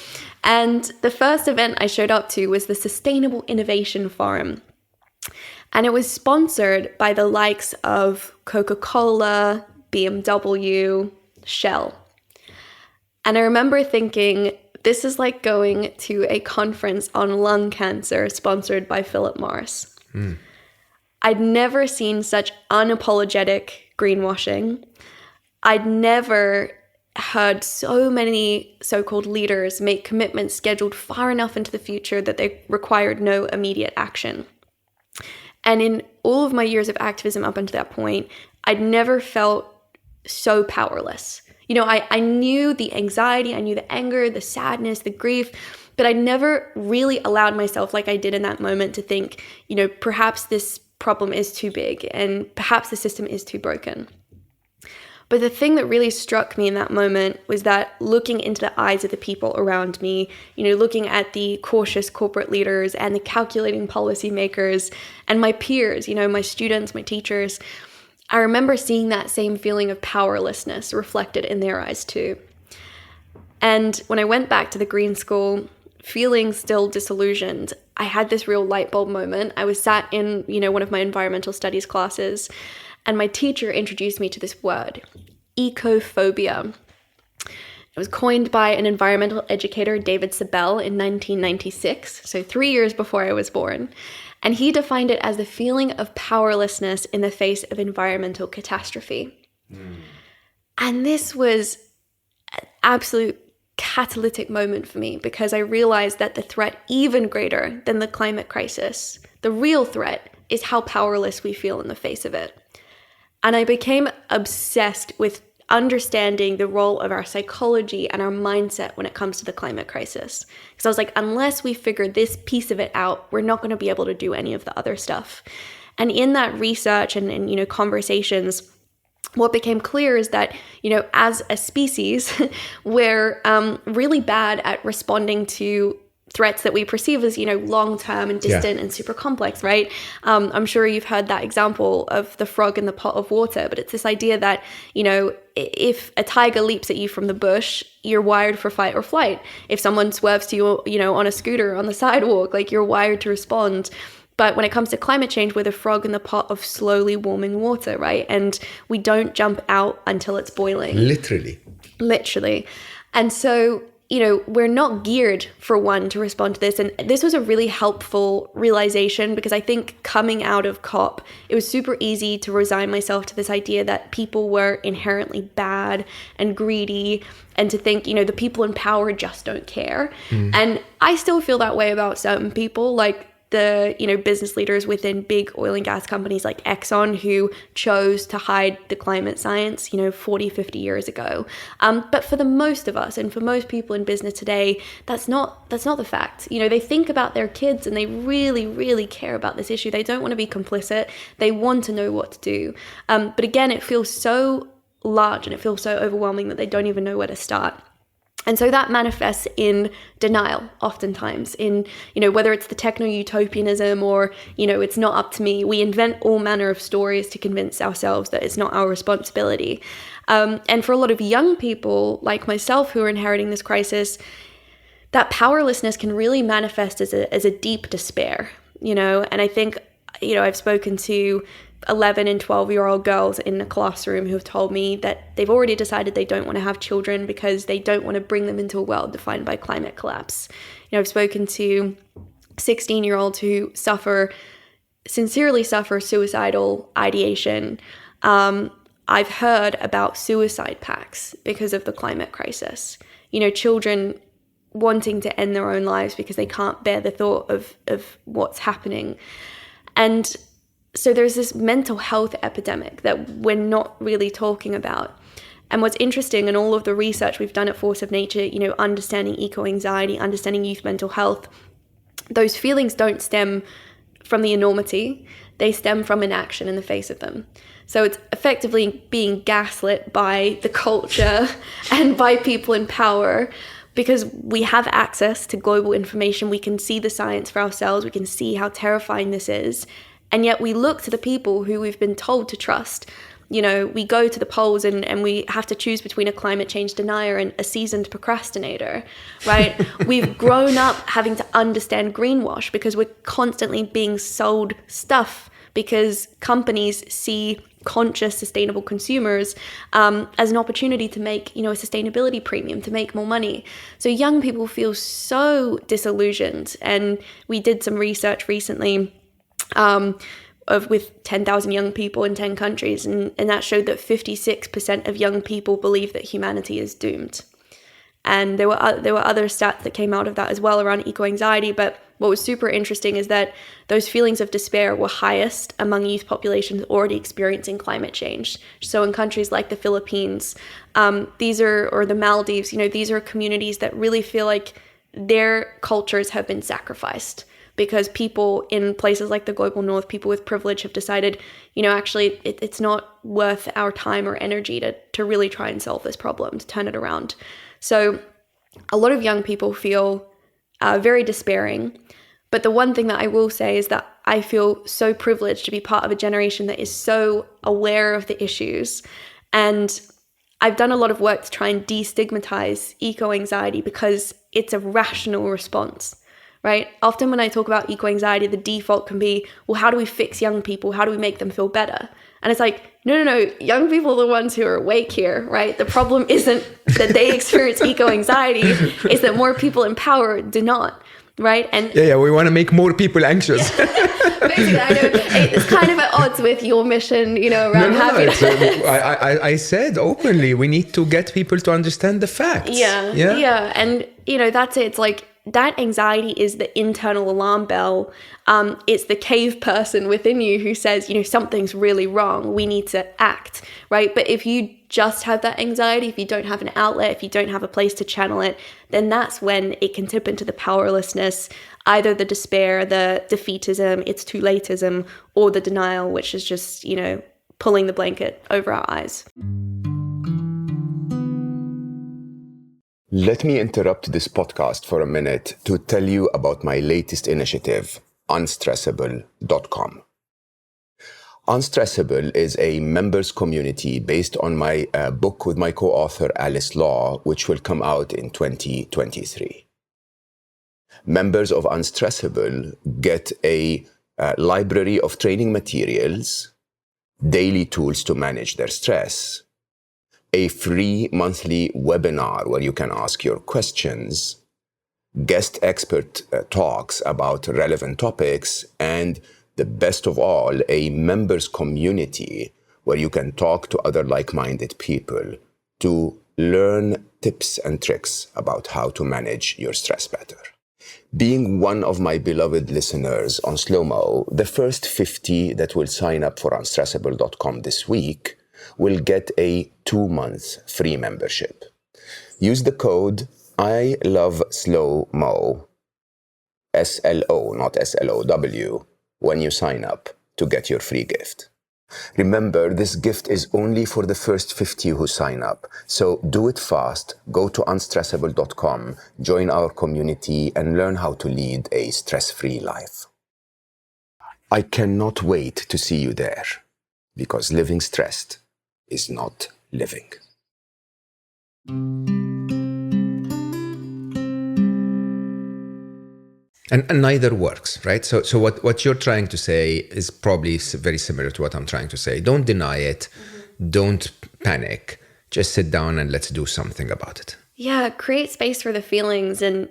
And the first event I showed up to was the Sustainable Innovation Forum. And it was sponsored by the likes of Coca-Cola, BMW, Shell. And I remember thinking, this is like going to a conference on lung cancer sponsored by Philip Morris. I'd never seen such unapologetic greenwashing. I'd never heard so many so-called leaders make commitments scheduled far enough into the future that they required no immediate action. And in all of my years of activism up until that point, I'd never felt so powerless. You know, I knew the anxiety, I knew the anger, the sadness, the grief, but I never really allowed myself, like I did in that moment, to think, you know, perhaps this problem is too big and perhaps the system is too broken. But the thing that really struck me in that moment was that looking into the eyes of the people around me, you know, looking at the cautious corporate leaders and the calculating policymakers and my peers, you know, my students, my teachers, I remember seeing that same feeling of powerlessness reflected in their eyes too. And when I went back to the Green School, feeling still disillusioned, I had this real light bulb moment. I was sat in, you know, one of my environmental studies classes, and my teacher introduced me to this word, ecophobia. It was coined by an environmental educator, David Sabel, in 1996, so 3 years before I was born. And he defined it as the feeling of powerlessness in the face of environmental catastrophe. And this was an absolute catalytic moment for me, because I realized that the threat, even greater than the climate crisis, the real threat, is how powerless we feel in the face of it. And I became obsessed with understanding the role of our psychology and our mindset when it comes to the climate crisis. Because I was like, unless we figure this piece of it out, we're not going to be able to do any of the other stuff. And in that research and you know, conversations, what became clear is that, you know, as a species, we're really bad at responding to threats that we perceive as, long-term and distant and super complex, right? I'm sure you've heard that example of the frog in the pot of water, but it's this idea that, if a tiger leaps at you from the bush, you're wired for fight or flight. If someone swerves to you, on a scooter on the sidewalk, like, you're wired to respond. But when it comes to climate change, we're the frog in the pot of slowly warming water, right? And we don't jump out until it's boiling. Literally. And so, we're not geared for one to respond to this. And this was a really helpful realization, because I think coming out of COP, it was super easy to resign myself to this idea that people were inherently bad and greedy, and to think, the people in power just don't care. And I still feel that way about certain people, like the, business leaders within big oil and gas companies like Exxon, who chose to hide the climate science, 40, 50 years ago. But for the most of us, and for most people in business today, that's not the fact. They think about their kids, and they really, really care about this issue. They don't want to be complicit. They want to know what to do. But again, it feels so large and it feels so overwhelming that they don't even know where to start. And so that manifests in denial, oftentimes, in, whether it's the techno-utopianism or, it's not up to me. We invent all manner of stories to convince ourselves that it's not our responsibility. And for a lot of young people like myself who are inheriting this crisis, that powerlessness can really manifest as a deep despair, and I think, I've spoken to 11 and 12-year-old girls in a classroom who have told me that they've already decided they don't want to have children because they don't want to bring them into a world defined by climate collapse. I've spoken to 16-year-olds who sincerely suffer suicidal ideation. I've heard about suicide pacts because of the climate crisis. Children wanting to end their own lives because they can't bear the thought of what's happening. And so there's this mental health epidemic that we're not really talking about. And what's interesting in all of the research we've done at Force of Nature, understanding eco-anxiety, understanding youth mental health, those feelings don't stem from the enormity, they stem from inaction in the face of them. So it's effectively being gaslit by the culture and by people in power, because we have access to global information. We can see the science for ourselves. We can see how terrifying this is. And yet we look to the people who we've been told to trust. We go to the polls and we have to choose between a climate change denier and a seasoned procrastinator, right? We've grown up having to understand greenwash because we're constantly being sold stuff, because companies see conscious, sustainable consumers as an opportunity to make, a sustainability premium, to make more money. So young people feel so disillusioned. And we did some research recently with 10,000 young people in 10 countries, and that showed that 56% of young people believe that humanity is doomed. And there were other stats that came out of that as well around eco-anxiety, but what was super interesting is that those feelings of despair were highest among youth populations already experiencing climate change. So in countries like the Philippines, or the Maldives, these are communities that really feel like their cultures have been sacrificed, because people in places like the global north, people with privilege, have decided, actually it's not worth our time or energy to really try and solve this problem, to turn it around. So a lot of young people feel very despairing. But the one thing that I will say is that I feel so privileged to be part of a generation that is so aware of the issues. And I've done a lot of work to try and destigmatize eco-anxiety, because it's a rational response. Right? Often when I talk about eco-anxiety, the default can be, well, how do we fix young people? How do we make them feel better? And it's like, no. Young people are the ones who are awake here, right? The problem isn't that they experience eco-anxiety, it's that more people in power do not, right? And we want to make more people anxious. Basically, I know it's kind of at odds with your mission, around happiness. I said openly, we need to get people to understand the facts. Yeah. And, that's it. It's like, that anxiety is the internal alarm bell. It's the cave person within you who says, something's really wrong. We need to act, right? But if you just have that anxiety, if you don't have an outlet, if you don't have a place to channel it, then that's when it can tip into the powerlessness, either the despair, the defeatism, it's too lateism, or the denial, which is just, pulling the blanket over our eyes. Let me interrupt this podcast for a minute to tell you about my latest initiative, unstressable.com. Unstressable is a members community based on my book with my co-author Alice Law, which will come out in 2023. Members of Unstressable get a library of training materials, daily tools to manage their stress, a free monthly webinar where you can ask your questions, guest expert talks about relevant topics, and the best of all, a members community where you can talk to other like-minded people to learn tips and tricks about how to manage your stress better. Being one of my beloved listeners on Slo Mo, the first 50 that will sign up for unstressable.com this week will get a 2-month free membership. Use the code I love Slo Mo, SLO, not SLOW, when you sign up to get your free gift. Remember, this gift is only for the first 50 who sign up. So do it fast, go to unstressable.com, join our community, and learn how to lead a stress-free life. I cannot wait to see you there, because living stressed is not living. And neither works, right? So what you're trying to say is probably very similar to what I'm trying to say. Don't deny it. Mm-hmm. Don't panic. Just sit down and let's do something about it. Yeah, create space for the feelings. And,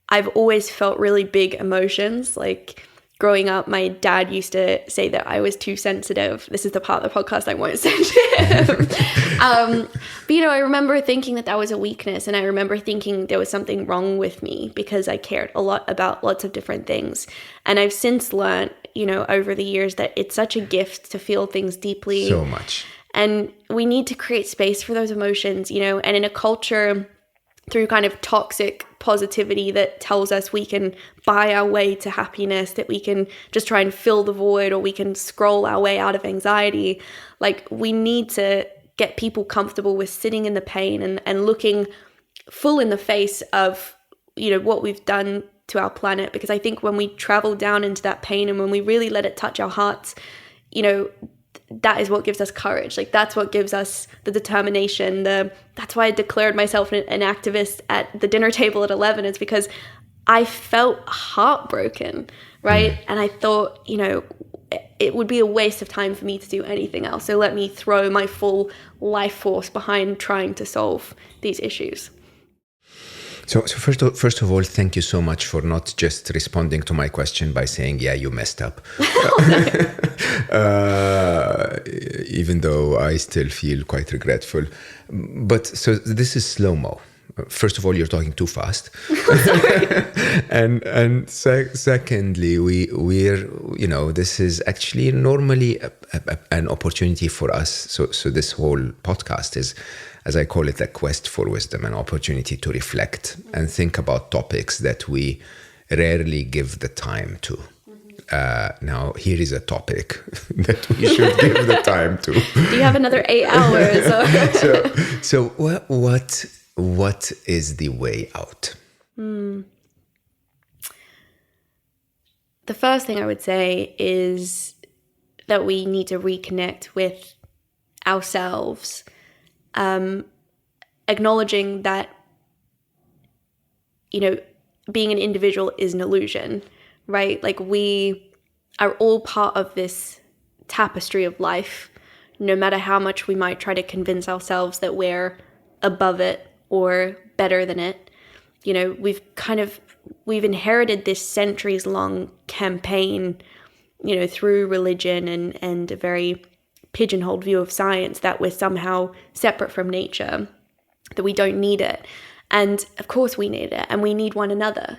I've always felt really big emotions. Like growing up, my dad used to say that I was too sensitive. This is the part of the podcast I won't send to him. But, I remember thinking that was a weakness. And I remember thinking there was something wrong with me because I cared a lot about lots of different things. And I've since learned, over the years that it's such a gift to feel things deeply. So much. And we need to create space for those emotions, and in a culture through kind of toxic positivity that tells us we can buy our way to happiness, that we can just try and fill the void, or we can scroll our way out of anxiety. Like, we need to get people comfortable with sitting in the pain and looking full in the face of, what we've done to our planet. Because I think when we travel down into that pain and when we really let it touch our hearts, that is what gives us courage. Like, that's what gives us the determination. That's why I declared myself an activist at the dinner table at 11. It's because I felt heartbroken, right? And I thought, it would be a waste of time for me to do anything else. So let me throw my full life force behind trying to solve these issues. So first of all, thank you so much for not just responding to my question by saying, yeah, you messed up. Even though I still feel quite regretful. But so this is Slo Mo. First of all, you're talking too fast. and secondly, we're this is actually normally an opportunity for us. So this whole podcast is, as I call it, a quest for wisdom, an opportunity to reflect and think about topics that we rarely give the time to. Now, here is a topic that we should give the time to. Do you have another 8 hours? So what is the way out? The first thing I would say is that we need to reconnect with ourselves, acknowledging that, being an individual is an illusion, right? Like, we are all part of this tapestry of life, no matter how much we might try to convince ourselves that we're above it or better than it. We've inherited this centuries-long campaign, through religion and a very pigeonholed view of science, that we're somehow separate from nature, that we don't need it. And of course we need it, and we need one another.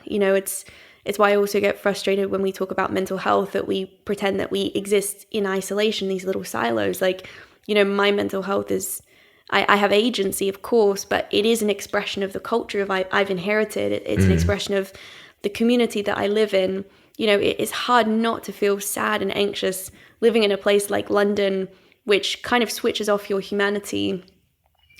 It's why I also get frustrated when we talk about mental health, that we pretend that we exist in isolation, these little silos. Like, my mental health is, I have agency, of course, but it is an expression of the culture I've inherited. It's an expression of the community that I live in. It's hard not to feel sad and anxious living in a place like London, which kind of switches off your humanity.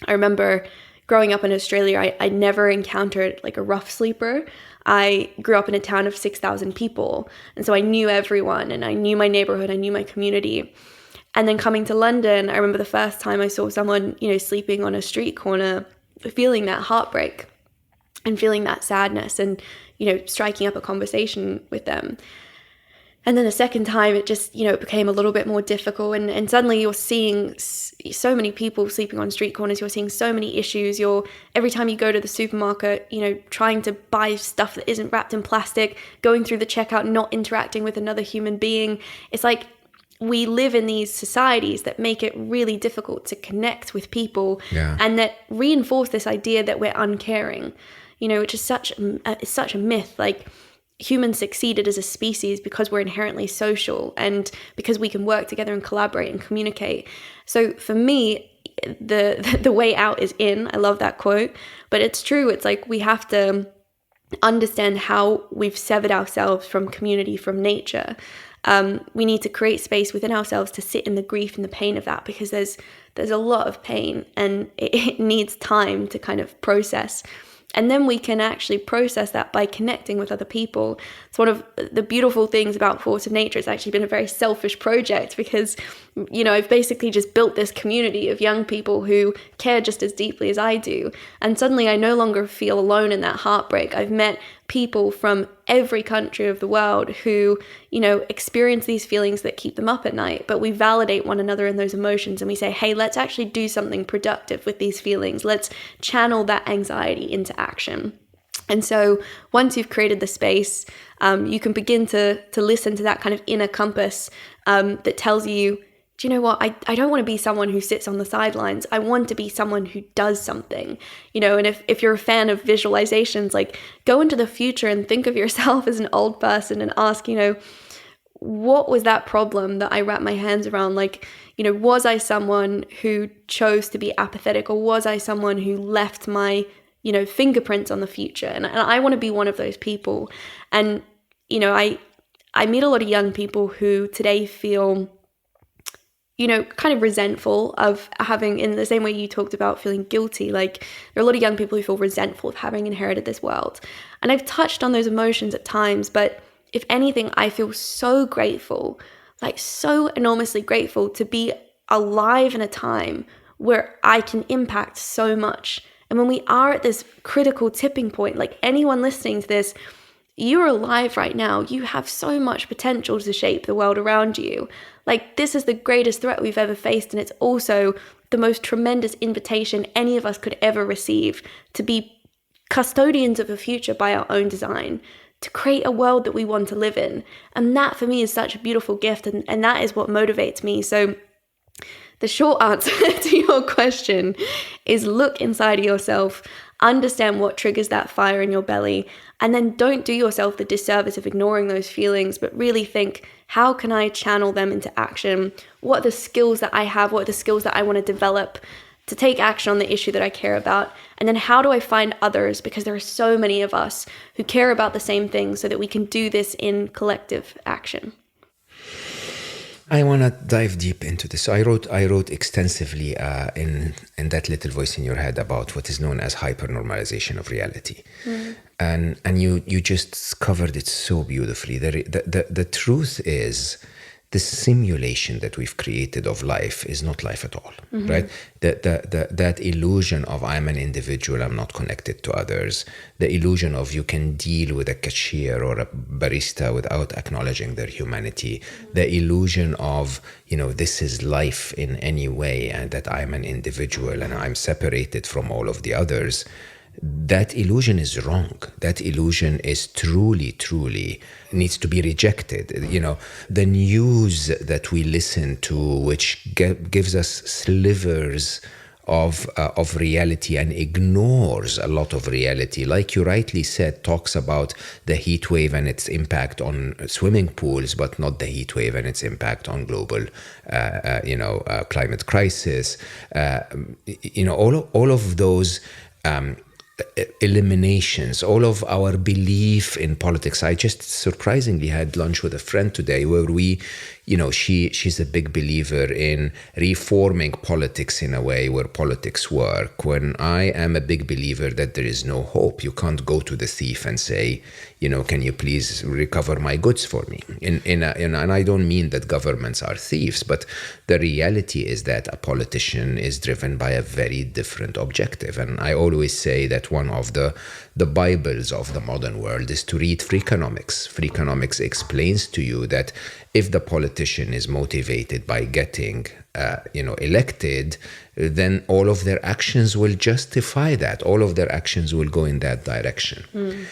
I remember growing up in Australia, I never encountered like a rough sleeper. I grew up in a town of 6,000 people. And so I knew everyone, and I knew my neighborhood, I knew my community. And then coming to London, I remember the first time I saw someone, sleeping on a street corner, feeling that heartbreak and feeling that sadness and, striking up a conversation with them. And then the second time, it just, it became a little bit more difficult. And suddenly you're seeing so many people sleeping on street corners. You're seeing so many issues. Every time you go to the supermarket, trying to buy stuff that isn't wrapped in plastic, going through the checkout, not interacting with another human being. It's like we live in these societies that make it really difficult to connect with people, and that reinforce this idea that we're uncaring, which is such a myth. Like, humans succeeded as a species because we're inherently social and because we can work together and collaborate and communicate. So for me, the way out is in. I love that quote, but it's true. It's like we have to understand how we've severed ourselves from community, from nature. We need to create space within ourselves to sit in the grief and the pain of that, because there's a lot of pain and it needs time to kind of process. And then we can actually process that by connecting with other people. It's one of the beautiful things about Force of Nature. It's actually been a very selfish project because, I've basically just built this community of young people who care just as deeply as I do. And suddenly I no longer feel alone in that heartbreak. I've met people from every country of the world who, experience these feelings that keep them up at night. But we validate one another in those emotions and we say, hey, let's actually do something productive with these feelings. Let's channel that anxiety into action. And so once you've created the space, you can begin to listen to that kind of inner compass that tells you, do you know what? I don't want to be someone who sits on the sidelines. I want to be someone who does something, and if you're a fan of visualizations, like, go into the future and think of yourself as an old person and ask, what was that problem that I wrapped my hands around? Like, was I someone who chose to be apathetic, or was I someone who left my, fingerprints on the future? And I want to be one of those people. And, I meet a lot of young people who today feel, kind of resentful of having, in the same way you talked about feeling guilty, like, there are a lot of young people who feel resentful of having inherited this world. And I've touched on those emotions at times, but if anything, I feel so grateful, like so enormously grateful to be alive in a time where I can impact so much. And when we are at this critical tipping point, like, anyone listening to this, you're alive right now. You have so much potential to shape the world around you. Like, this is the greatest threat we've ever faced. And it's also the most tremendous invitation any of us could ever receive, to be custodians of a future by our own design, to create a world that we want to live in. And that for me is such a beautiful gift. And that is what motivates me. So the short answer to your question is look inside of yourself, understand what triggers that fire in your belly, and then don't do yourself the disservice of ignoring those feelings, but really think, how can I channel them into action? What are the skills that I have? What are the skills that I want to develop to take action on the issue that I care about? And then how do I find others? Because there are so many of us who care about the same things, so that we can do this in collective action. I want to dive deep into this. So I wrote extensively in that little voice in your head about what is known as hypernormalization of reality. And you just covered it so beautifully. The truth is, the simulation that we've created of life is not life at all, right? That illusion of I'm an individual, I'm not connected to others, the illusion of you can deal with a cashier or a barista without acknowledging their humanity, the illusion of, this is life in any way, and that I'm an individual and I'm separated from all of the others. That illusion is wrong. That illusion is truly needs to be rejected. The news that we listen to, which gives us slivers of reality and ignores a lot of reality, like you rightly said, talks about the heat wave and its impact on swimming pools, but not the heat wave and its impact on global, climate crisis. All of those eliminations, all of our belief in politics. I just surprisingly had lunch with a friend today where we she's a big believer in reforming politics in a way where politics work, when I am a big believer that there is no hope. You can't go to the thief and say, can you please recover my goods for me? And I don't mean that governments are thieves, but the reality is that a politician is driven by a very different objective. And I always say that one of the Bibles of the modern world is to read Freakonomics. Freakonomics explains to you that if the politician is motivated by getting elected, then all of their actions will justify that. All of their actions will go in that direction.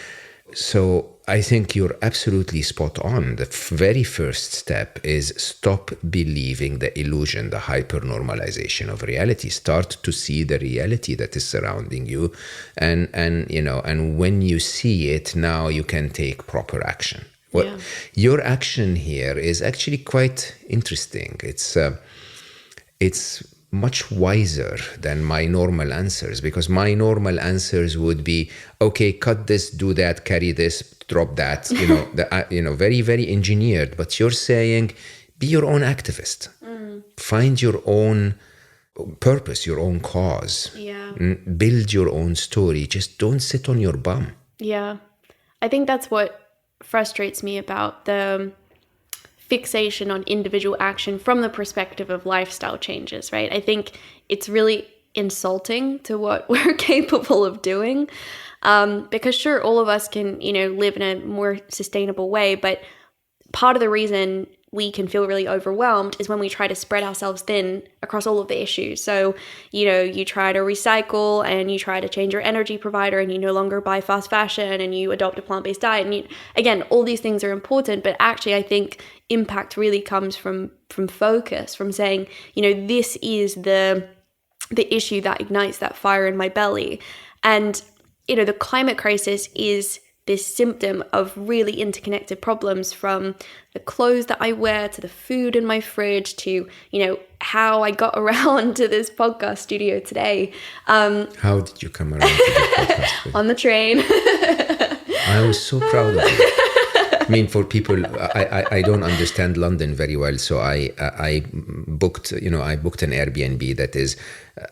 So I think you're absolutely spot on. The very first step is stop believing the illusion, the hyper-normalization of reality. Start to see the reality that is surrounding you. And when you see it, now you can take proper action. Your action here is actually quite interesting. It's much wiser than my normal answers, because my normal answers would be, okay, cut this, do that, carry this, drop that, very, very engineered. But you're saying, be your own activist. Find your own purpose, your own cause. Build your own story. Just don't sit on your bum. Yeah. I think that's what frustrates me about the fixation on individual action from the perspective of lifestyle changes, right? I think it's really insulting to what we're capable of doing, because sure, all of us can, live in a more sustainable way, but part of the reason we can feel really overwhelmed is when we try to spread ourselves thin across all of the issues. So, you try to recycle and you try to change your energy provider and you no longer buy fast fashion and you adopt a plant-based diet. And again, all these things are important, but actually I think impact really comes from focus, from saying, this is the issue that ignites that fire in my belly. And, the climate crisis is this symptom of really interconnected problems, from the clothes that I wear to the food in my fridge to, how I got around to this podcast studio today. How did you come around to the podcast? On the train. I was so proud of you. I mean, for people, I don't understand London very well, so I booked an Airbnb that is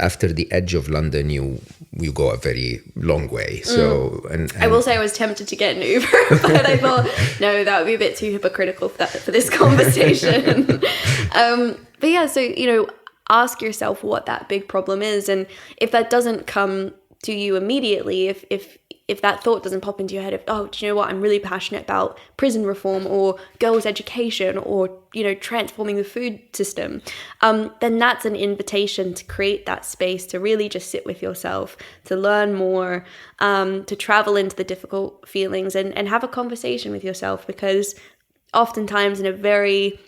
after the edge of London. You go a very long way. So, and I will say I was tempted to get an Uber, but I thought no, that would be a bit too hypocritical for this conversation. But yeah, so ask yourself what that big problem is, and if that doesn't come to you immediately, if that thought doesn't pop into your head of, oh, do you know what, I'm really passionate about prison reform or girls' education or, transforming the food system, then that's an invitation to create that space to really just sit with yourself, to learn more, to travel into the difficult feelings and have a conversation with yourself, because oftentimes in a very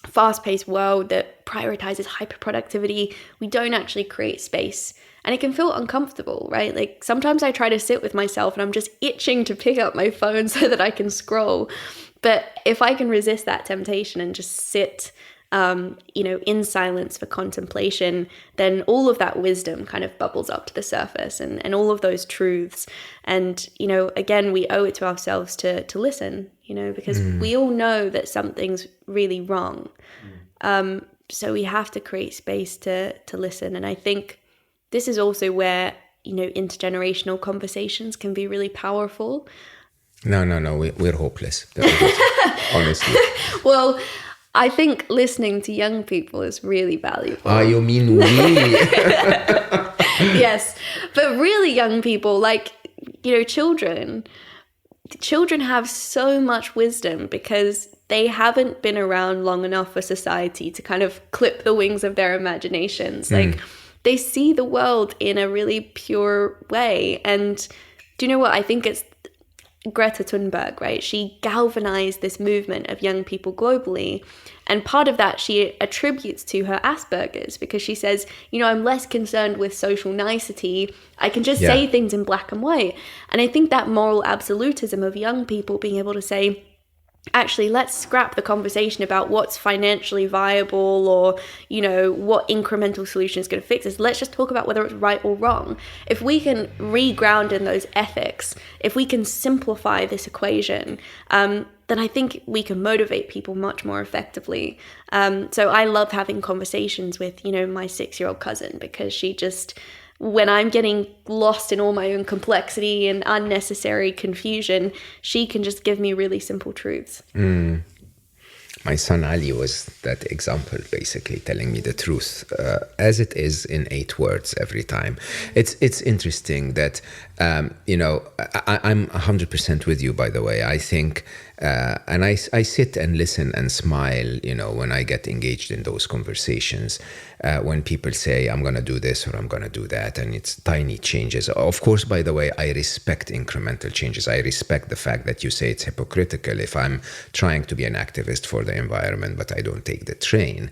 fast-paced world that prioritizes hyperproductivity, we don't actually create space. And it can feel uncomfortable, right? Like sometimes I try to sit with myself and I'm just itching to pick up my phone so that I can scroll. But if I can resist that temptation and just sit, in silence for contemplation, then all of that wisdom kind of bubbles up to the surface and all of those truths. And, again, we owe it to ourselves to listen, because we all know that something's really wrong. So we have to create space to listen. And I think this is also where, intergenerational conversations can be really powerful. No, we're hopeless. Honestly. Well, I think listening to young people is really valuable. You mean we? Yes, but really young people, like, children. Children have so much wisdom because they haven't been around long enough for society to kind of clip the wings of their imaginations. Like, they see the world in a really pure way. And do you know what? I think it's Greta Thunberg, right? She galvanized this movement of young people globally. And part of that she attributes to her Asperger's, because she says, I'm less concerned with social nicety. I can just say things in black and white. And I think that moral absolutism of young people being able to say, actually, let's scrap the conversation about what's financially viable or, what incremental solution is going to fix this. Let's just talk about whether it's right or wrong. If we can reground in those ethics, if we can simplify this equation, then I think we can motivate people much more effectively. So I love having conversations with, my 6-year-old cousin, because she just, when I'm getting lost in all my own complexity and unnecessary confusion, she can just give me really simple truths. My son Ali was that example, basically telling me the truth as it is in 8 words every time. It's interesting that, I'm 100% with you, by the way. I think, and I sit and listen and smile, when I get engaged in those conversations, when people say, I'm going to do this or I'm going to do that, and it's tiny changes. Of course, by the way, I respect incremental changes. I respect the fact that you say it's hypocritical if I'm trying to be an activist for the environment, but I don't take the train.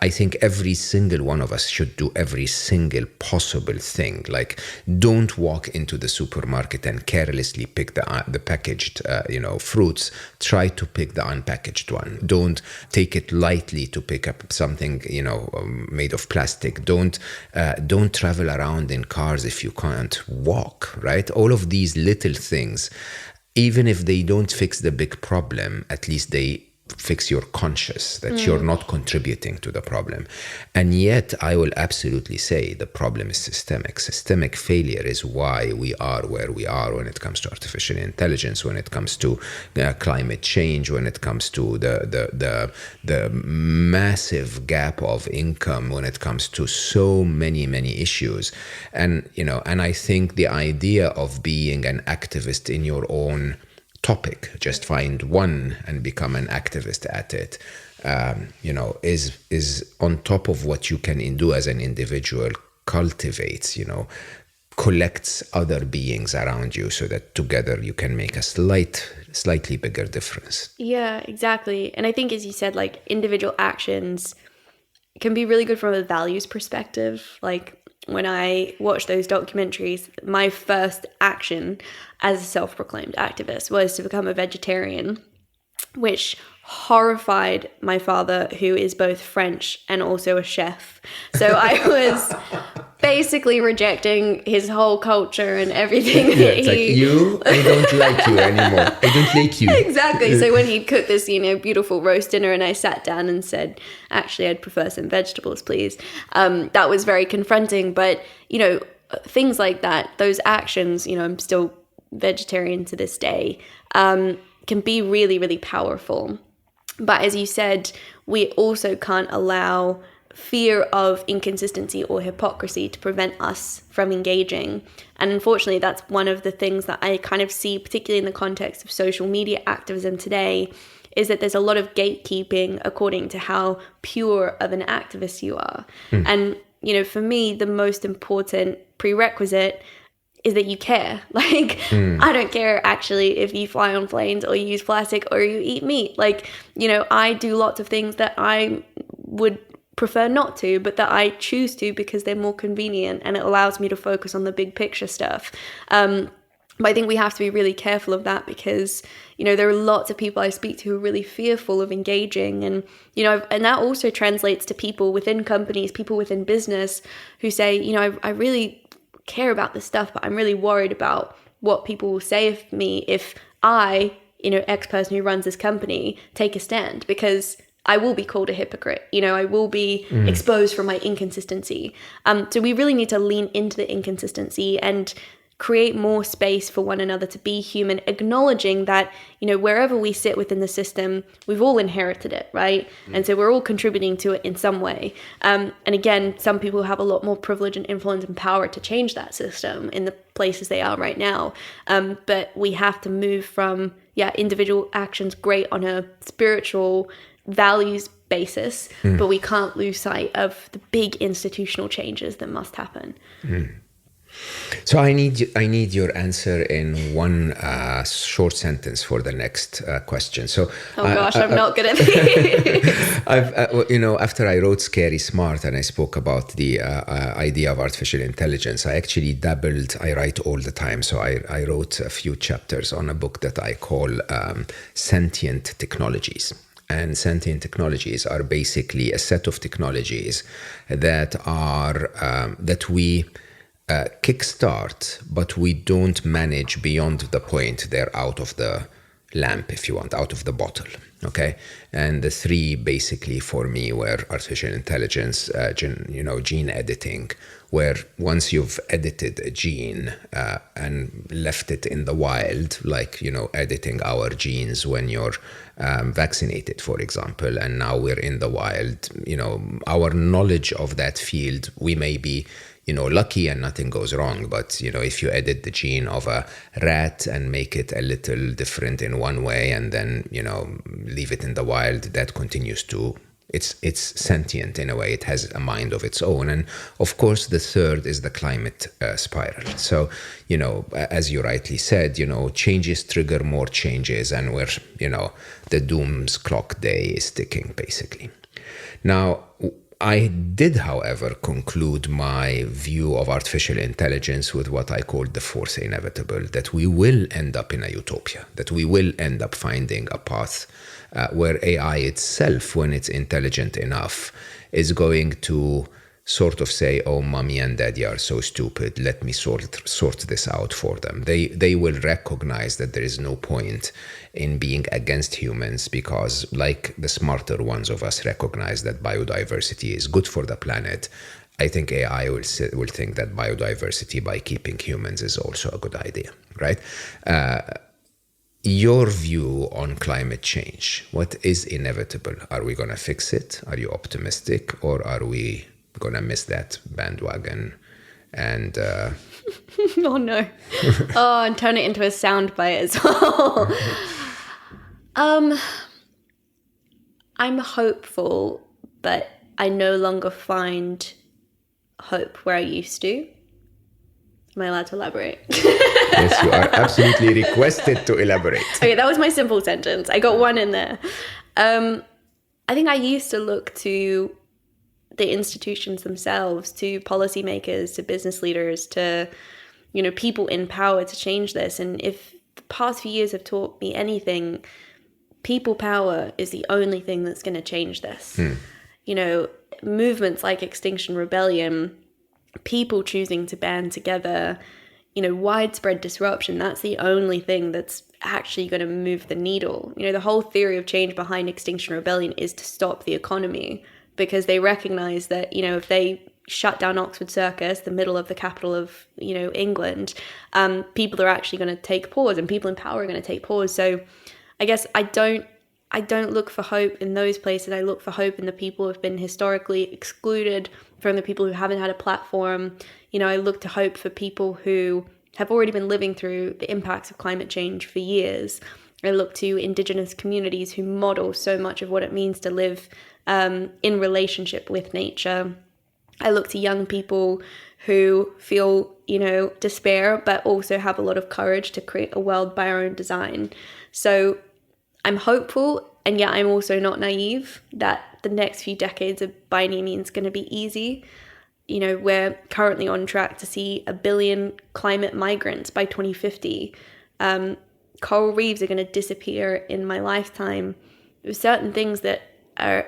I think every single one of us should do every single possible thing. Like, don't walk into the supermarket and carelessly pick the packaged, fruits. Try to pick the unpackaged one. Don't take it lightly to pick up something, made of plastic. Don't travel around in cars if you can't walk, right? All of these little things, even if they don't fix the big problem, at least they fix your conscious that you're not contributing to the problem. And yet I will absolutely say the problem is systemic. Systemic failure is why we are where we are when it comes to artificial intelligence, when it comes to climate change, when it comes to the massive gap of income, when it comes to so many issues. And I think the idea of being an activist in your own topic, just find one and become an activist at it, is on top of what you can do as an individual, cultivates, collects other beings around you so that together you can make a slightly bigger difference. Yeah, exactly. And I think, as you said, like, individual actions can be really good from a values perspective. Like, when I watched those documentaries, my first action as a self-proclaimed activist was to become a vegetarian, which horrified my father, who is both French and also a chef. So I was basically rejecting his whole culture and everything. It's like, I don't like you anymore. I don't like you. Exactly. So when he'd cooked this, beautiful roast dinner, and I sat down and said, actually, I'd prefer some vegetables, please. That was very confronting. But, things like that, those actions, I'm still vegetarian to this day, can be really, really powerful. But as you said, we also can't allow fear of inconsistency or hypocrisy to prevent us from engaging. And unfortunately, that's one of the things that I kind of see, particularly in the context of social media activism today, is that there's a lot of gatekeeping according to how pure of an activist you are. And, for me, the most important prerequisite is that you care. Like, I don't care actually if you fly on planes or you use plastic or you eat meat. Like, I do lots of things that I would prefer not to, but that I choose to because they're more convenient and it allows me to focus on the big picture stuff. But I think we have to be really careful of that because, there are lots of people I speak to who are really fearful of engaging. And, and that also translates to people within companies, people within business who say, I really care about this stuff, but I'm really worried about what people will say of me if I, X person who runs this company, take a stand, because I will be called a hypocrite. I will be exposed for my inconsistency. So we really need to lean into the inconsistency and create more space for one another to be human, acknowledging that, wherever we sit within the system, we've all inherited it, right? And so we're all contributing to it in some way. And again, some people have a lot more privilege and influence and power to change that system in the places they are right now. But we have to move from, individual actions great on a spiritual values basis, but we can't lose sight of the big institutional changes that must happen. So I need your answer in one short sentence for the next question. So oh gosh, I'm not good at this. After I wrote Scary Smart and I spoke about the idea of artificial intelligence, I actually dabbled. I write all the time, so I wrote a few chapters on a book that I call Sentient Technologies. And sentient technologies are basically a set of technologies that are that we kickstart, but we don't manage beyond the point they're out of the lamp, if you want, out of the bottle. Okay, and the three basically for me were artificial intelligence, gene editing, where once you've edited a gene and left it in the wild, like editing our genes when you're vaccinated, for example, and now we're in the wild, our knowledge of that field, we may be lucky and nothing goes wrong. But, if you edit the gene of a rat and make it a little different in one way and then, leave it in the wild, that continues to, it's sentient in a way. It has a mind of its own. And of course, the third is the climate spiral. So, as you rightly said, changes trigger more changes, and we're, the doom's clock day is ticking, basically. Now, I did, however, conclude my view of artificial intelligence with what I called the fourth inevitable, that we will end up in a utopia, that we will end up finding a path where AI itself, when it's intelligent enough, is going to sort of say, oh, mommy and daddy are so stupid, let me sort this out for them. They will recognize that there is no point in being against humans, because like the smarter ones of us recognize that biodiversity is good for the planet, I think AI will think that biodiversity by keeping humans is also a good idea, right? Your view on climate change, what is inevitable? Are we going to fix it? Are you optimistic, or are we going to miss that bandwagon and oh no. And turn it into a soundbite as well. I'm hopeful, but I no longer find hope where I used to. Am I allowed to elaborate? Yes, you are absolutely requested to elaborate. Okay, that was my simple sentence. I got one in there. I think I used to look to the institutions themselves, to policymakers, to business leaders, to, people in power to change this. And if the past few years have taught me anything, people power is the only thing that's going to change this. Movements like Extinction Rebellion, people choosing to band together, widespread disruption, that's the only thing that's actually going to move the needle. The whole theory of change behind Extinction Rebellion is to stop the economy, because they recognize that, if they shut down Oxford Circus, the middle of the capital of, England, people are actually going to take pause, and people in power are going to take pause. So I guess I don't look for hope in those places. I look for hope in the people who have been historically excluded, from the people who haven't had a platform. I look to hope for people who have already been living through the impacts of climate change for years. I look to Indigenous communities who model so much of what it means to live in relationship with nature. I look to young people who feel, despair, but also have a lot of courage to create a world by our own design. So I'm hopeful, and yet I'm also not naive that the next few decades are by any means going to be easy. We're currently on track to see 1 billion climate migrants by 2050. Coral reefs are going to disappear in my lifetime. There's certain things that are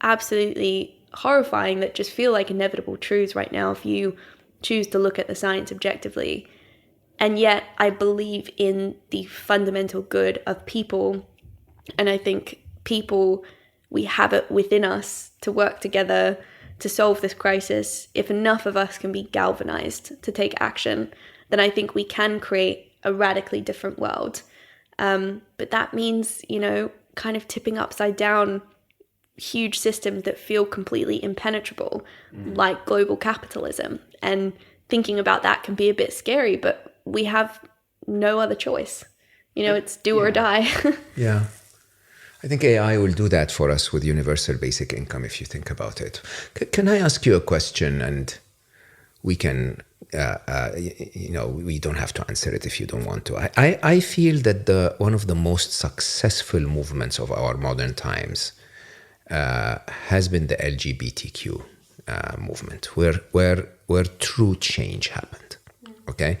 absolutely horrifying that just feel like inevitable truths right now if you choose to look at the science objectively. And yet I believe in the fundamental good of people. And I think people, we have it within us to work together to solve this crisis. If enough of us can be galvanized to take action, then I think we can create a radically different world. But that means, kind of tipping upside down huge systems that feel completely impenetrable, like global capitalism. And thinking about that can be a bit scary, but we have no other choice. It's do or die. Yeah. I think AI will do that for us with universal basic income, if you think about it. Can I ask you a question? And we can, we don't have to answer it if you don't want to. I feel that one of the most successful movements of our modern times has been the LGBTQ movement, where true change happened. Okay,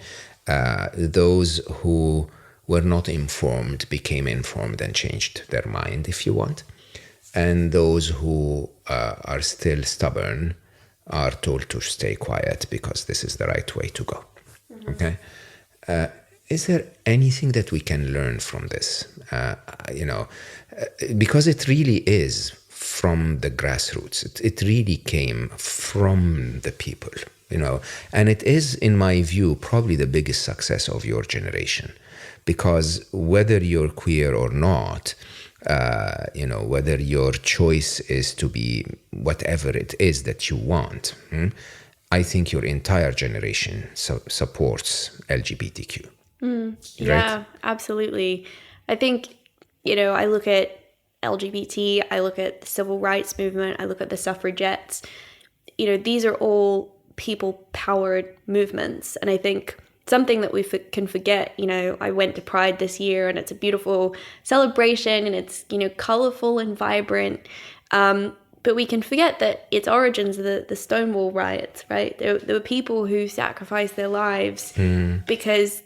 those who were not informed became informed and changed their mind, if you want, and those who are still stubborn are told to stay quiet because this is the right way to go. Okay, is there anything that we can learn from this? Because it really is from the grassroots. It really came from the people, and it is, in my view, probably the biggest success of your generation, because whether you're queer or not, whether your choice is to be whatever it is that you want, I think your entire generation supports LGBTQ. Yeah, right? Absolutely. I think, I look at LGBT, I look at the civil rights movement, I look at the suffragettes. These are all people-powered movements. And I think something that we can forget, I went to Pride this year and it's a beautiful celebration and it's, colorful and vibrant. But we can forget that its origins are the Stonewall riots, right? There were people who sacrificed their lives because,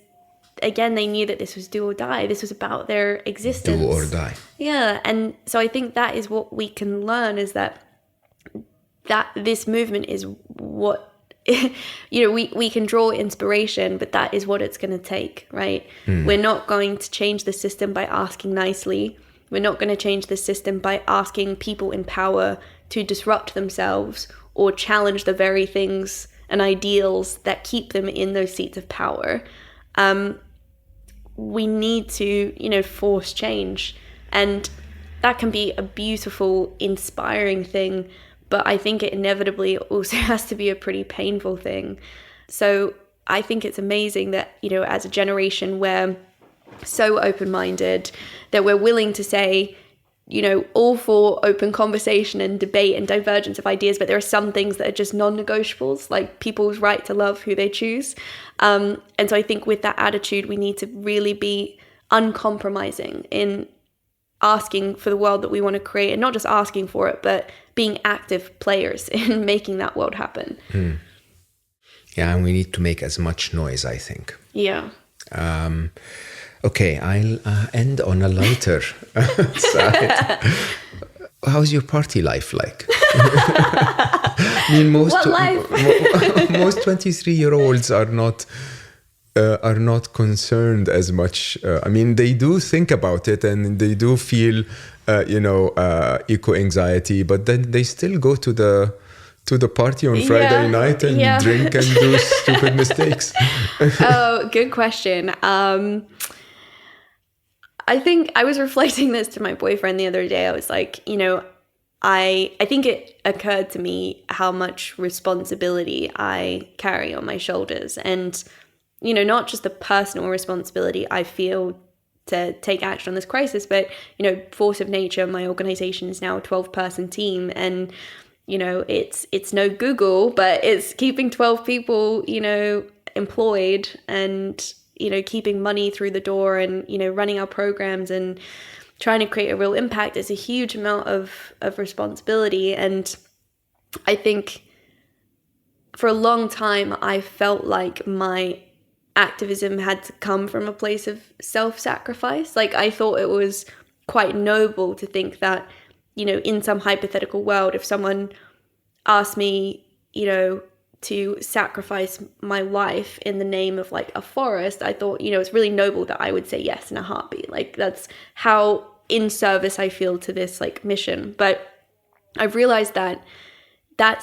again, they knew that this was do or die. This was about their existence. Do or die. Yeah. And so I think that is what we can learn, is that this movement is what, we can draw inspiration, but that is what it's going to take, right? We're not going to change the system by asking nicely. We're not going to change the system by asking people in power to disrupt themselves or challenge the very things and ideals that keep them in those seats of power. We need to, force change. And that can be a beautiful, inspiring thing, but I think it inevitably also has to be a pretty painful thing. So I think it's amazing that, as a generation, we're so open-minded, that we're willing to say, all for open conversation and debate and divergence of ideas, but there are some things that are just non-negotiables, like people's right to love who they choose. And so I think with that attitude, we need to really be uncompromising in asking for the world that we want to create, and not just asking for it, but being active players in making that world happen. Yeah, and we need to make as much noise, I think. Yeah. Okay, I'll end on a lighter side. How's your party life like? I mean, most 23-year-olds are not concerned as much. I mean, they do think about it and they do feel, eco-anxiety, but then they still go to the party on Friday night and drink and do stupid mistakes. Oh, good question. I think I was reflecting this to my boyfriend the other day. I was like, I think it occurred to me how much responsibility I carry on my shoulders. And, not just the personal responsibility I feel to take action on this crisis, but, Force of Nature, my organization, is now a 12-person team. And, it's no Google, but it's keeping 12 people, employed and, keeping money through the door and, running our programs and trying to create a real impact. Is a huge amount of responsibility. And I think for a long time, I felt like my activism had to come from a place of self-sacrifice. Like, I thought it was quite noble to think that, in some hypothetical world, if someone asked me, to sacrifice my life in the name of like a forest, I thought, it's really noble that I would say yes in a heartbeat. Like, that's how in service I feel to this like mission. But I've realized that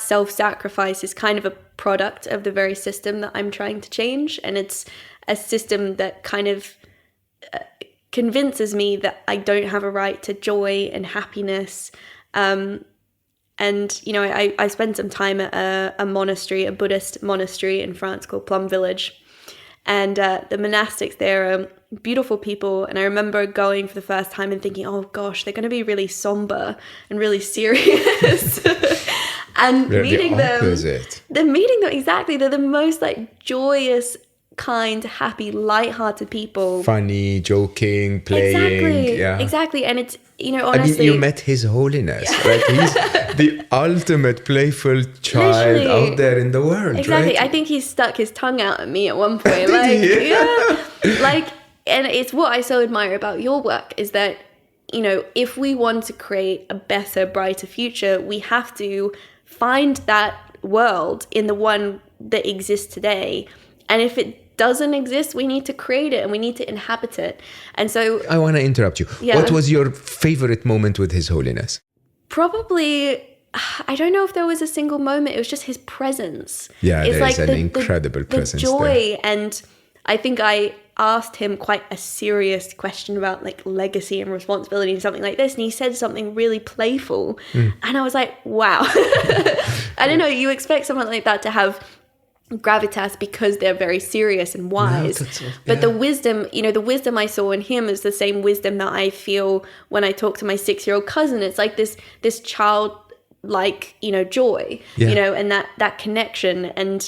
self-sacrifice is kind of a product of the very system that I'm trying to change. And it's a system that kind of convinces me that I don't have a right to joy and happiness. And, I spent some time at a monastery, a Buddhist monastery in France called Plum Village. And the monastics there are beautiful people. And I remember going for the first time and thinking, oh, gosh, they're going to be really somber and really serious. And They're meeting the opposite. exactly. They're the most like joyous, kind, happy, light-hearted people. Funny, joking, playing. Exactly. And it's, I honestly, mean, you met His Holiness, right? He's the ultimate playful child Literally. out there in the world, exactly. right? I think he stuck his tongue out at me at one point. Like, and it's what I so admire about your work is that, if we want to create a better, brighter future, we have to find that world in the one that exists today. And if it doesn't exist, we need to create it and we need to inhabit it. And so I want to interrupt you. Yeah. What was your favorite moment with His Holiness? probably, I don't know if there was a single moment. It was just his presence. Yeah, It's there is an incredible the presence joy. there. And I think I asked him quite a serious question about like legacy and responsibility and something like this. And he said something really playful. And I was like, wow. I don't know. You expect someone like that to have gravitas because they're very serious and wise. But the wisdom, the wisdom I saw in him is the same wisdom that I feel when I talk to my 6-year-old cousin. It's like this childlike, joy, and that connection. And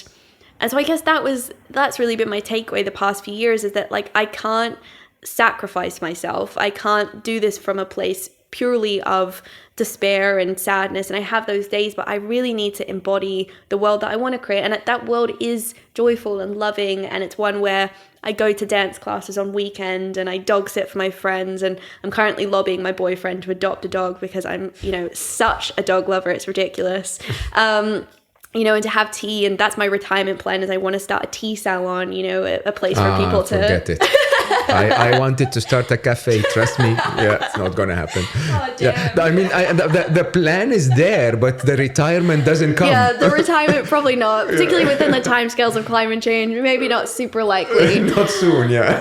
so I guess that's really been my takeaway the past few years is that like I can't sacrifice myself. I can't do this from a place purely of despair and sadness, and I have those days, but I really need to embody the world that I want to create, and that world is joyful and loving, and it's one where I go to dance classes on weekend and I dog sit for my friends, and I'm currently lobbying my boyfriend to adopt a dog because I'm such a dog lover, it's ridiculous. And to have tea, and that's my retirement plan is I want to start a tea salon, a place for people to forget it. I wanted to start a cafe. Trust me. Yeah, it's not going to happen. Oh, damn. Yeah, I mean, the plan is there, but the retirement doesn't come. Yeah, the retirement probably not, particularly within the timescales of climate change. Maybe not super likely. Not soon, yeah.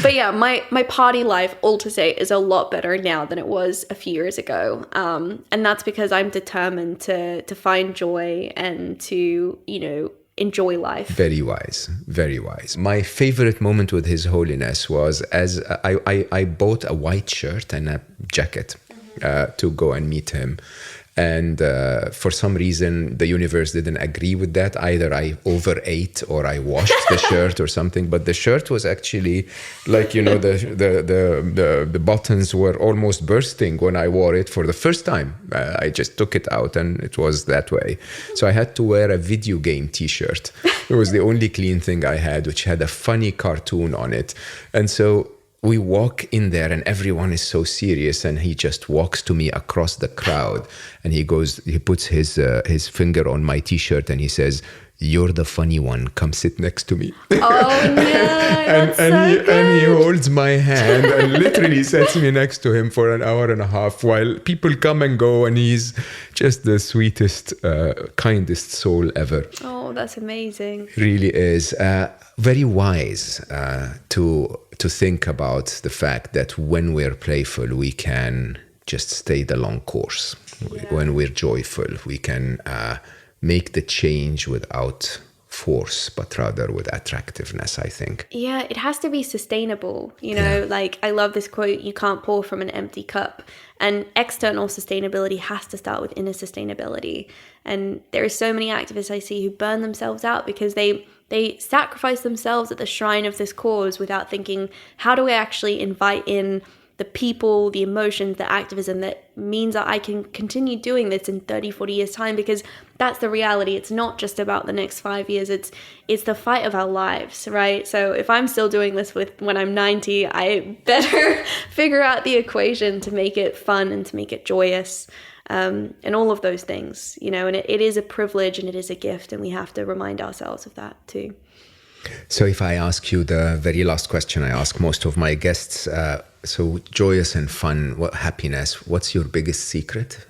But yeah, my party life, all to say, is a lot better now than it was a few years ago. And that's because I'm determined to find joy and to, enjoy life. Very wise, very wise. My favorite moment with His Holiness was as I bought a white shirt and a jacket to go and meet him. And for some reason, the universe didn't agree with that. Either I overate or I washed the shirt or something. But the shirt was actually like, the buttons were almost bursting when I wore it for the first time. I just took it out and it was that way. So I had to wear a video game T-shirt. It was the only clean thing I had, which had a funny cartoon on it. And so we walk in there and everyone is so serious, and he just walks to me across the crowd and he puts his finger on my T-shirt and he says, "You're the funny one. Come sit next to me." Oh no, that's so good. And he holds my hand and literally sets me next to him for an hour and a half while people come and go, and he's just the sweetest, kindest soul ever. Oh, that's amazing. Really is. Very wise to think about the fact that when we're playful, we can just stay the long course. Yeah. When we're joyful, we can make the change without force, but rather with attractiveness, I think. Yeah, it has to be sustainable. Like I love this quote, you can't pour from an empty cup. And external sustainability has to start with inner sustainability. And there are so many activists I see who burn themselves out because they sacrifice themselves at the shrine of this cause without thinking, how do I actually invite in the people, the emotions, the activism that means that I can continue doing this in 30, 40 years time, because that's the reality. It's not just about the next 5 years. It's the fight of our lives, right? So if I'm still doing this when I'm 90, I better figure out the equation to make it fun and to make it joyous. And all of those things, and it is a privilege and it is a gift, and we have to remind ourselves of that too. So if I ask you the very last question I ask most of my guests, so joyous and fun, happiness, what's your biggest secret?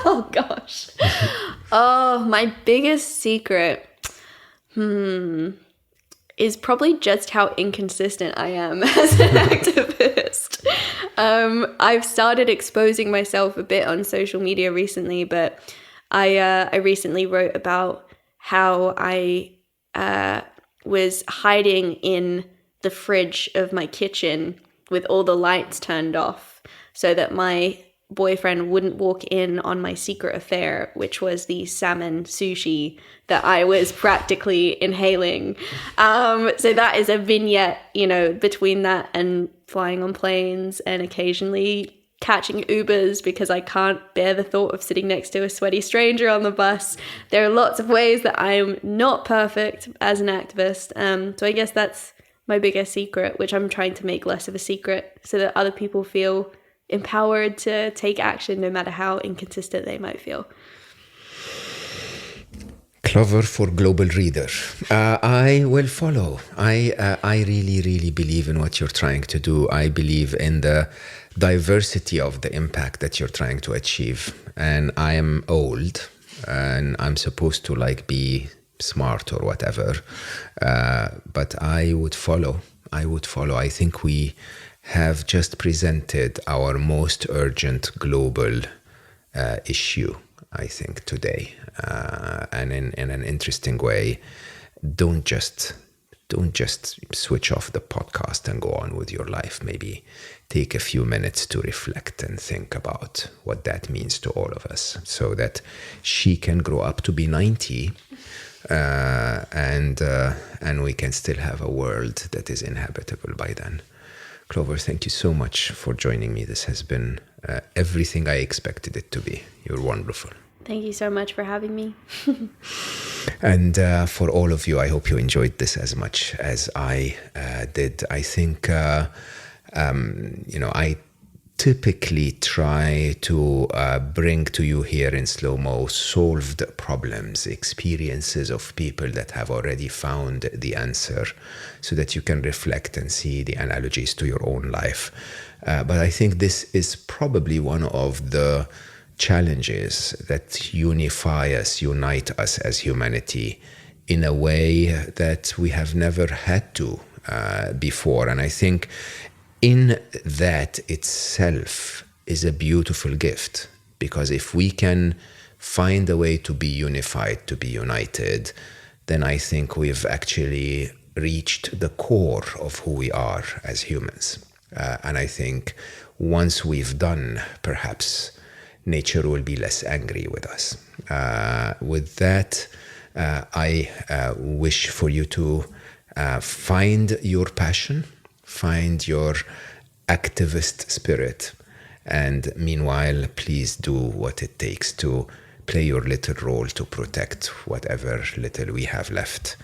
Oh gosh. Oh, my biggest secret is probably just how inconsistent I am as an activist. I've started exposing myself a bit on social media recently, but I recently wrote about how I was hiding in the fridge of my kitchen with all the lights turned off so that my boyfriend wouldn't walk in on my secret affair, which was the salmon sushi that I was practically inhaling. So that is a vignette, between that and flying on planes and occasionally catching Ubers because I can't bear the thought of sitting next to a sweaty stranger on the bus. There are lots of ways that I'm not perfect as an activist. So I guess that's my biggest secret, which I'm trying to make less of a secret so that other people feel empowered to take action no matter how inconsistent they might feel. Clover for global reader. I will follow. I really, really believe in what you're trying to do. I believe in the diversity of the impact that you're trying to achieve. And I am old and I'm supposed to be smart or whatever. But I would follow. I think we have just presented our most urgent global issue, I think, today. And in an interesting way, don't just switch off the podcast and go on with your life. Maybe take a few minutes to reflect and think about what that means to all of us, so that she can grow up to be 90 and we can still have a world that is inhabitable by then. Clover, thank you so much for joining me. This has been everything I expected it to be. You're wonderful. Thank you so much for having me. And for all of you, I hope you enjoyed this as much as I did. I think, I typically try to bring to you here in Slo Mo solved problems, experiences of people that have already found the answer, so that you can reflect and see the analogies to your own life. But I think this is probably one of the challenges that unite us as humanity in a way that we have never had to before. And I think in that itself is a beautiful gift, because if we can find a way to be unified, to be united, then I think we've actually reached the core of who we are as humans. And I think once we've done, perhaps nature will be less angry with us. With that, I wish for you to find your passion, find your activist spirit, and meanwhile, please do what it takes to play your little role to protect whatever little we have left.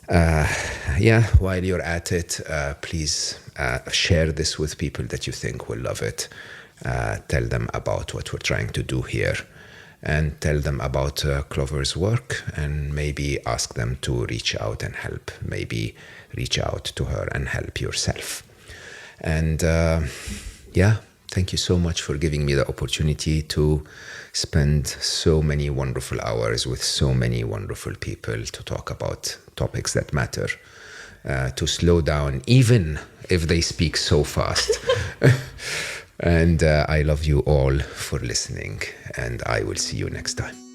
While you're at it, please share this with people that you think will love it. Tell them about what we're trying to do here, and tell them about Clover's work, and maybe ask them to reach out and help. Maybe reach out to her and help yourself. And thank you so much for giving me the opportunity to spend so many wonderful hours with so many wonderful people to talk about topics that matter, to slow down even if they speak so fast. And I love you all for listening, and I will see you next time.